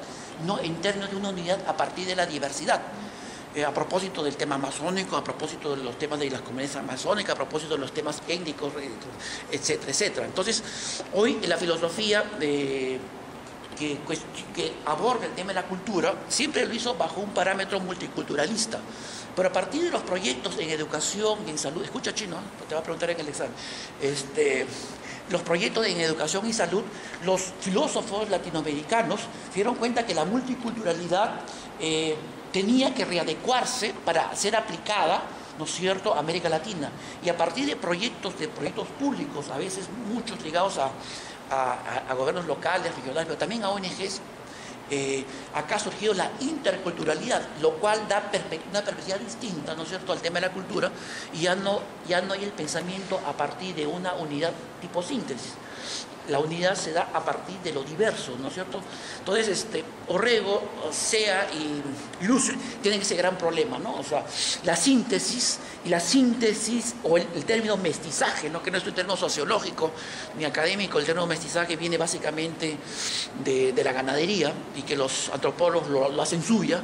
no en términos de una unidad a partir de la diversidad? A propósito del tema amazónico, a propósito de los temas de las comunidades amazónicas, a propósito de los temas étnicos, etcétera, etcétera. Entonces, hoy la filosofía que aborda el tema de la cultura siempre lo hizo bajo un parámetro multiculturalista. Pero a partir de los proyectos en educación y en salud, escucha chino, te va a preguntar en el examen, los proyectos en educación y salud, los filósofos latinoamericanos se dieron cuenta que la multiculturalidad tenía que readecuarse para ser aplicada, ¿no es cierto?, a América Latina. Y a partir de proyectos públicos, a veces muchos ligados a gobiernos locales, regionales, pero también a ONGs, acá ha surgido la interculturalidad, lo cual da una perspectiva distinta, ¿no es cierto?, al tema de la cultura, y ya no hay el pensamiento a partir de una unidad tipo síntesis. La unidad se da a partir de lo diverso, ¿no es cierto? Entonces, Orrego, Sea y Dussel tienen ese gran problema, ¿no? O sea, la síntesis, o el término mestizaje, ¿no?, que no es un término sociológico ni académico, el término mestizaje viene básicamente de la ganadería, y que los antropólogos lo hacen suya,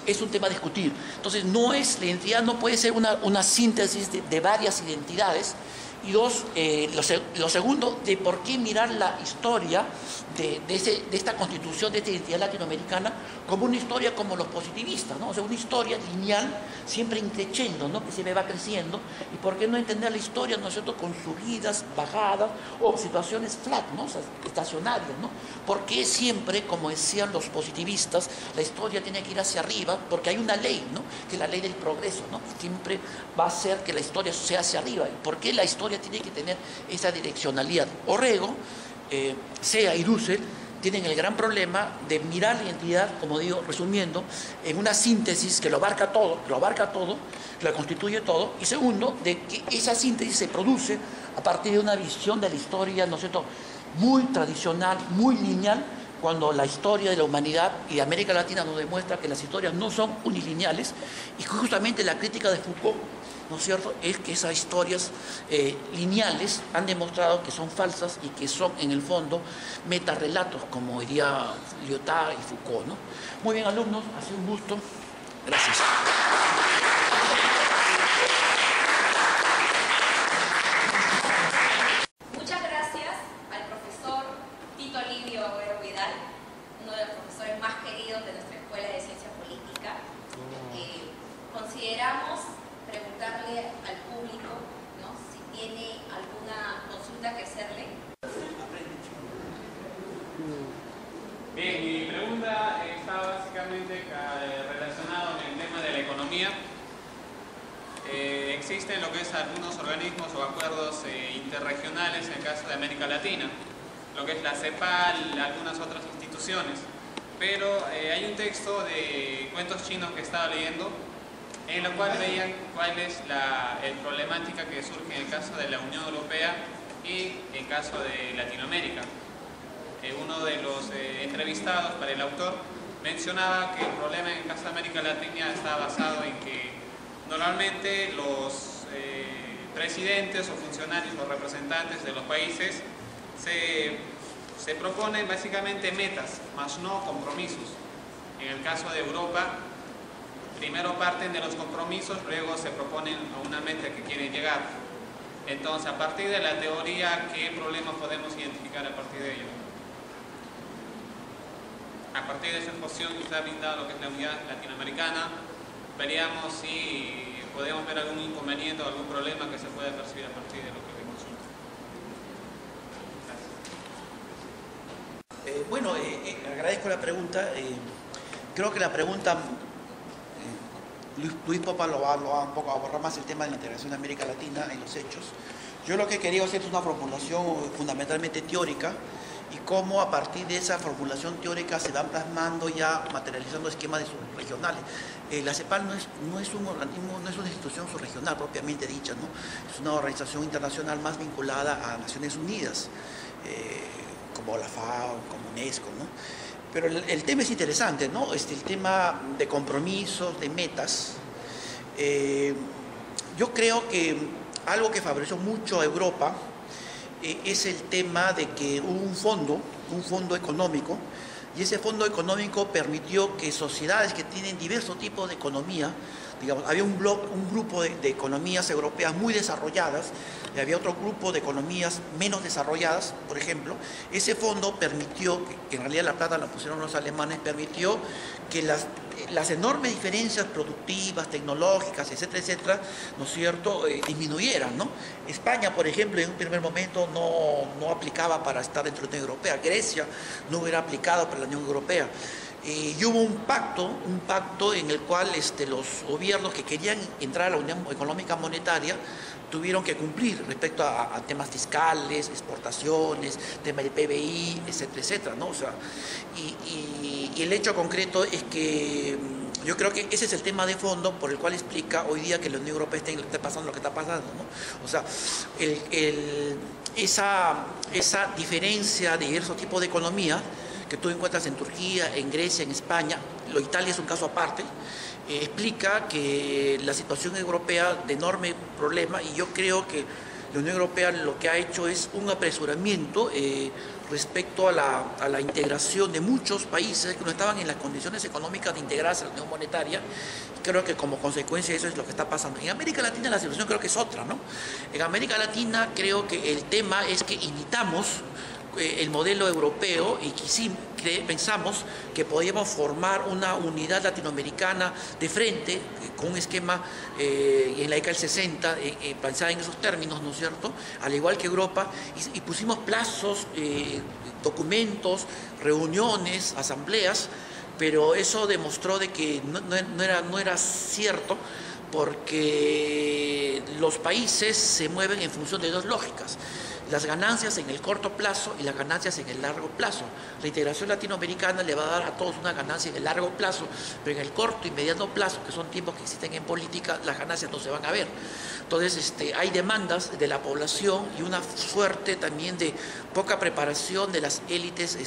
es un tema a discutir. Entonces, la identidad no puede ser una síntesis de varias identidades. Y dos, lo segundo, de por qué mirar la historia de esta constitución, de esta identidad latinoamericana, como una historia como los positivistas, ¿no? O sea, una historia lineal, siempre increciendo, ¿no?, que se va creciendo. Y por qué no entender la historia, ¿no es cierto?, con subidas, bajadas, o situaciones flat, ¿no?, o sea, estacionarias, ¿no? ¿Por qué siempre, como decían los positivistas, la historia tiene que ir hacia arriba? Porque hay una ley, ¿no?, que es la ley del progreso, ¿no? Siempre va a hacer que la historia sea hacia arriba. ¿Y por qué la historia tiene que tener esa direccionalidad? Orrego, Sea y Dussel tienen el gran problema de mirar la identidad, como digo, resumiendo, en una síntesis que lo abarca todo, lo constituye todo, y segundo, de que esa síntesis se produce a partir de una visión de la historia, ¿no es cierto?, muy tradicional, muy lineal, cuando la historia de la humanidad y de América Latina nos demuestra que las historias no son unilineales, y justamente la crítica de Foucault, ¿no es cierto?, es que esas historias lineales han demostrado que son falsas y que son, en el fondo, metarrelatos, como diría Lyotard y Foucault, ¿no? Muy bien, alumnos, ha sido un gusto. Gracias. Muchas gracias Vidal, uno de los profesores más queridos de nuestra Escuela de Ciencia Política. Consideramos preguntarle al público, ¿no?, si tiene alguna consulta que hacerle. Bien, mi pregunta está básicamente relacionada con el tema de la economía. Existen lo que es algunos organismos o acuerdos interregionales en el caso de América Latina, lo que es la CEPAL, algunas otras instituciones, pero hay un texto de cuentos chinos que estaba leyendo en lo cual veían cuál es la problemática que surge en el caso de la Unión Europea y en el caso de Latinoamérica. Uno de los entrevistados para el autor mencionaba que el problema en el caso de América Latina está basado en que normalmente los presidentes o funcionarios o representantes de los países se proponen básicamente metas, más no compromisos. En el caso de Europa, primero parten de los compromisos, luego se proponen a una meta que quieren llegar. Entonces, a partir de la teoría, ¿qué problemas podemos identificar a partir de ello? A partir de esa exposición que usted ha brindado lo que es la unidad latinoamericana, veríamos si podemos ver algún inconveniente o algún problema que se pueda percibir a partir de lo que le consulta. Gracias. Bueno, agradezco la pregunta. Creo que la pregunta, Luis Popa lo va un poco a abordar más el tema de la integración de América Latina en los hechos. Yo lo que quería hacer es una formulación fundamentalmente teórica, y cómo a partir de esa formulación teórica se van plasmando ya, materializando esquemas subregionales. La CEPAL no es un organismo, no es una institución subregional propiamente dicha, ¿no? Es una organización internacional más vinculada a Naciones Unidas, como la FAO, como UNESCO, ¿no? Pero el tema es interesante, ¿no? El tema de compromisos, de metas. Yo creo que algo que favoreció mucho a Europa es el tema de que hubo un fondo económico, y ese fondo económico permitió que sociedades que tienen diversos tipos de economía, digamos, había un grupo de economías europeas muy desarrolladas y había otro grupo de economías menos desarrolladas, por ejemplo. Ese fondo permitió, que en realidad la plata la pusieron los alemanes, permitió que las enormes diferencias productivas, tecnológicas, etcétera, etcétera, ¿no es cierto?, disminuyeran, ¿no? España, por ejemplo, en un primer momento no aplicaba para estar dentro de la Unión Europea. Grecia no hubiera aplicado para la Unión Europea. Y hubo un pacto en el cual los gobiernos que querían entrar a la Unión Económica Monetaria tuvieron que cumplir respecto a temas fiscales, exportaciones, tema del PBI, etcétera, etcétera, ¿no? O sea, y el hecho concreto es que yo creo que ese es el tema de fondo por el cual explica hoy día que la Unión Europea esté pasando lo que está pasando, ¿no? O sea, esa diferencia de diversos tipos de economía que tú encuentras en Turquía, en Grecia, en España, Italia es un caso aparte, explica que la situación europea de enorme problema, y yo creo que la Unión Europea lo que ha hecho es un apresuramiento respecto a la integración de muchos países que no estaban en las condiciones económicas de integrarse a la Unión Monetaria. Creo que como consecuencia de eso es lo que está pasando. En América Latina la situación creo que es otra, ¿no? En América Latina creo que el tema es que imitamos el modelo europeo y pensamos que podíamos formar una unidad latinoamericana de frente con un esquema en la década del 60 pensada en esos términos, ¿no es cierto?, al igual que Europa, y pusimos plazos, documentos, reuniones, asambleas, pero eso demostró de que no era cierto, porque los países se mueven en función de dos lógicas: las ganancias en el corto plazo y las ganancias en el largo plazo. La integración latinoamericana le va a dar a todos una ganancia en el largo plazo, pero en el corto y mediano plazo, que son tiempos que existen en política, las ganancias no se van a ver. Entonces, hay demandas de la población y una suerte también de poca preparación de las élites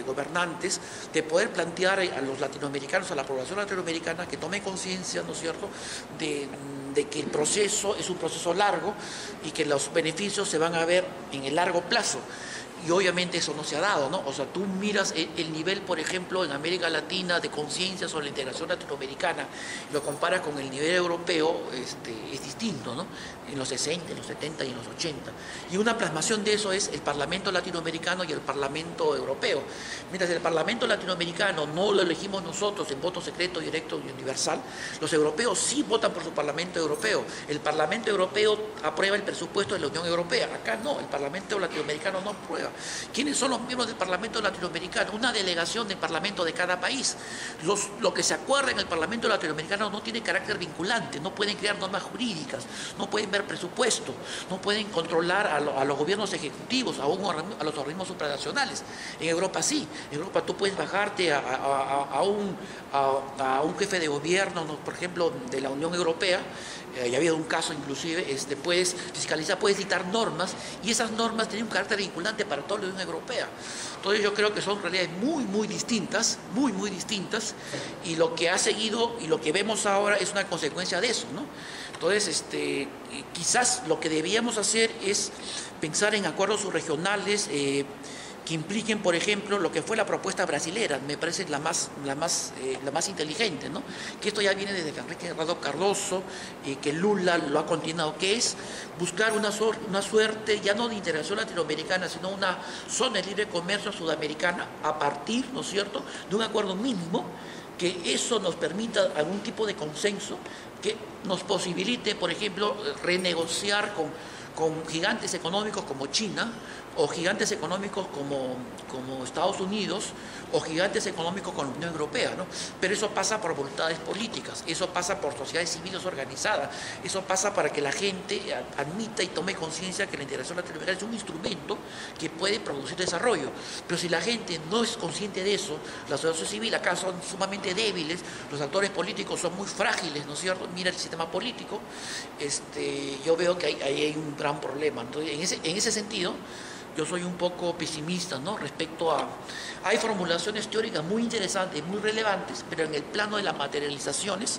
gobernantes de poder plantear a los latinoamericanos, a la población latinoamericana, que tome conciencia, ¿no es cierto?, de que el proceso es un proceso largo y que los beneficios se van a ver en el largo plazo. y obviamente eso no se ha dado, ¿no? O sea, tú miras el nivel, por ejemplo, en América Latina de conciencia sobre la integración latinoamericana, y lo comparas con el nivel europeo, es distinto, ¿no? En los 60, en los 70 y en los 80. Y una plasmación de eso es el Parlamento latinoamericano y el Parlamento europeo. Mientras el Parlamento latinoamericano no lo elegimos nosotros en voto secreto, directo y universal, los europeos sí votan por su Parlamento europeo. El Parlamento europeo aprueba el presupuesto de la Unión Europea. Acá no, el Parlamento latinoamericano no aprueba. ¿Quiénes son los miembros del Parlamento latinoamericano? Una delegación del Parlamento de cada país. Lo que se acuerda en el Parlamento latinoamericano no tiene carácter vinculante, no pueden crear normas jurídicas, no pueden ver presupuesto, no pueden controlar a los gobiernos ejecutivos, aún a los organismos supranacionales. En Europa sí, en Europa tú puedes bajarte a un jefe de gobierno, ¿no? Por ejemplo, de la Unión Europea, ya ha habido un caso inclusive, puedes fiscalizar, puedes dictar normas, y esas normas tienen un carácter vinculante para toda la Unión Europea. Entonces yo creo que son realidades muy distintas, muy distintas, y lo que ha seguido y lo que vemos ahora es una consecuencia de eso, ¿no? Entonces, quizás lo que debíamos hacer es pensar en acuerdos subregionales que impliquen, por ejemplo, lo que fue la propuesta brasilera, me parece la más inteligente, ¿no? Que esto ya viene desde Enrique Cardoso, que Lula lo ha continuado, que es buscar una suerte ya no de integración latinoamericana, sino una zona de libre comercio sudamericana a partir, ¿no es cierto?, de un acuerdo mínimo, que eso nos permita algún tipo de consenso que nos posibilite, por ejemplo, renegociar con gigantes económicos como China, o gigantes económicos como Estados Unidos, o gigantes económicos con la Unión Europea, ¿no? Pero eso pasa por voluntades políticas, eso pasa por sociedades civiles organizadas, eso pasa para que la gente admita y tome conciencia que la integración latinoamericana es un instrumento que puede producir desarrollo. Pero si la gente no es consciente de eso, la sociedad civil acá son sumamente débiles, los actores políticos son muy frágiles, ¿no es cierto? Mira el sistema político, yo veo que ahí hay un gran problema. Entonces, en ese sentido, yo soy un poco pesimista, ¿no? Respecto a... Hay formulaciones teóricas muy interesantes, muy relevantes, pero en el plano de las materializaciones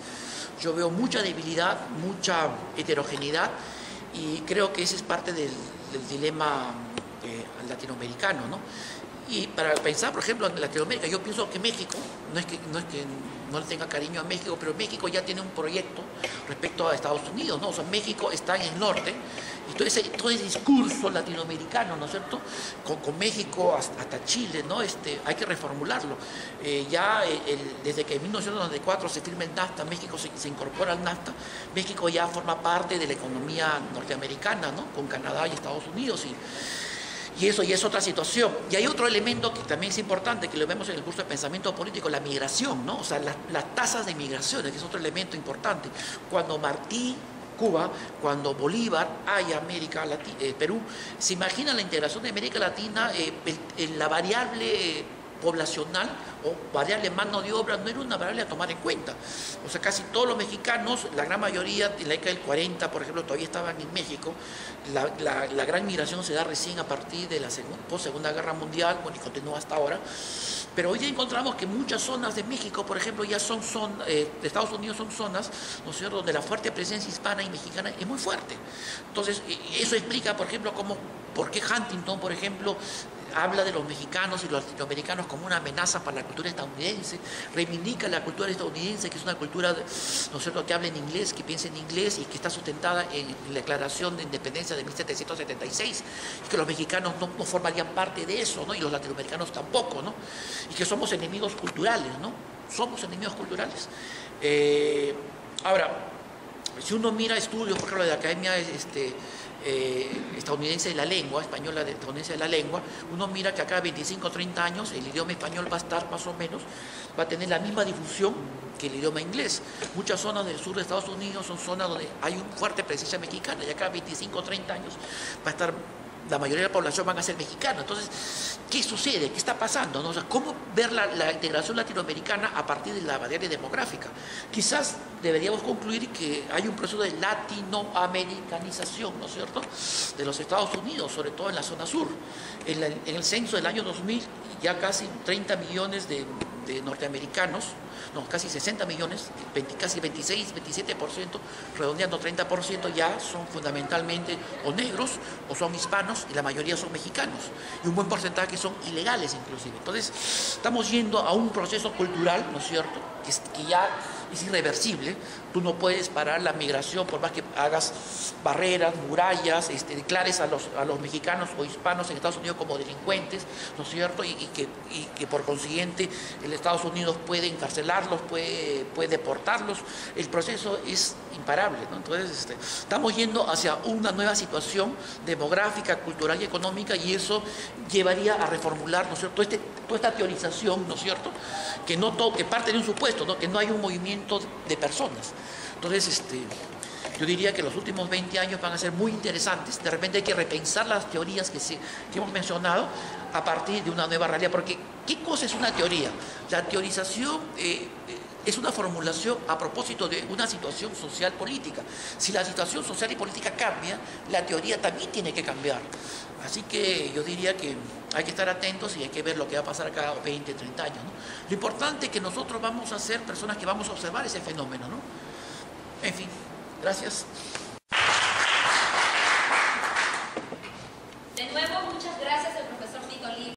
yo veo mucha debilidad, mucha heterogeneidad, y creo que ese es parte del dilema latinoamericano, ¿no? Y para pensar, por ejemplo, en Latinoamérica, yo pienso que México, no es que no le tenga cariño a México, pero México ya tiene un proyecto respecto a Estados Unidos, ¿no? O sea, México está en el norte, y todo ese discurso latinoamericano, ¿no es cierto?, con México hasta Chile, ¿no? Hay que reformularlo. Desde que en 1994 se firma el NAFTA, México se incorpora al NAFTA, México ya forma parte de la economía norteamericana, ¿no?, con Canadá y Estados Unidos, y eso ya es otra situación. Y hay otro elemento que también es importante, que lo vemos en el curso de pensamiento político, la migración, ¿no? O sea, las tasas de migraciones, que es otro elemento importante. Cuando Martí, Cuba, cuando Bolívar, Perú, se imagina la integración de América Latina, la variable poblacional o variable mano de obra no era una variable a tomar en cuenta. O sea, casi todos los mexicanos, la gran mayoría en la década del 40, por ejemplo, todavía estaban en México. La gran migración se da recién a partir de la post-Segunda Guerra Mundial, bueno, y continúa hasta ahora. Pero hoy ya encontramos que muchas zonas de México, por ejemplo, ya de Estados Unidos son zonas, ¿no es cierto?, donde la fuerte presencia hispana y mexicana es muy fuerte. Entonces, eso explica, por ejemplo, por qué Huntington, por ejemplo, habla de los mexicanos y los latinoamericanos como una amenaza para la cultura estadounidense, reivindica la cultura estadounidense, que es una cultura, ¿no es cierto?, que habla en inglés, que piensa en inglés y que está sustentada en la Declaración de Independencia de 1776, y que los mexicanos no formarían parte de eso, ¿no?, y los latinoamericanos tampoco, ¿no?, y que somos enemigos culturales, ¿no? Somos enemigos culturales. Ahora, si uno mira estudios, por ejemplo, de la Academia estadounidense de la lengua, española estadounidense de la lengua, uno mira que acá a 25 o 30 años el idioma español va a estar más o menos, va a tener la misma difusión que el idioma inglés. Muchas zonas del sur de Estados Unidos son zonas donde hay una fuerte presencia mexicana, y acá a 25 o 30 años va a estar, la mayoría de la población van a ser mexicanos. Entonces, ¿qué sucede? ¿Qué está pasando, no? O sea, ¿cómo ver la integración latinoamericana a partir de la variable demográfica? Quizás deberíamos concluir que hay un proceso de latinoamericanización, ¿no es cierto?, de los Estados Unidos, sobre todo en la zona sur. En el censo del año 2000, ya casi 30 millones de norteamericanos, no, casi 60 millones, casi 26, 27%, redondeando 30%, ya son fundamentalmente o negros o son hispanos y la mayoría son mexicanos. Y un buen porcentaje son ilegales inclusive. Entonces, estamos yendo a un proceso cultural, ¿no es cierto?, que ya es irreversible. Tú no puedes parar la migración por más que hagas barreras, murallas, declares a los mexicanos o hispanos en Estados Unidos como delincuentes, ¿no es cierto? Y que por consiguiente el Estados Unidos puede encarcelarlos, puede deportarlos. El proceso es imparable, ¿no? Entonces estamos yendo hacia una nueva situación demográfica, cultural y económica, y eso llevaría a reformular, ¿no es cierto?, toda esta teorización, ¿no es cierto?, que parte de un supuesto, ¿no?, que no hay un movimiento de personas. Entonces, yo diría que los últimos 20 años van a ser muy interesantes. De repente hay que repensar las teorías que hemos mencionado a partir de una nueva realidad. Porque, ¿qué cosa es una teoría? La teorización es una formulación a propósito de una situación social política. Si la situación social y política cambia, la teoría también tiene que cambiar. Así que yo diría que hay que estar atentos y hay que ver lo que va a pasar cada 20, 30 años, ¿no? Lo importante es que nosotros vamos a ser personas que vamos a observar ese fenómeno, ¿no? En fin, gracias.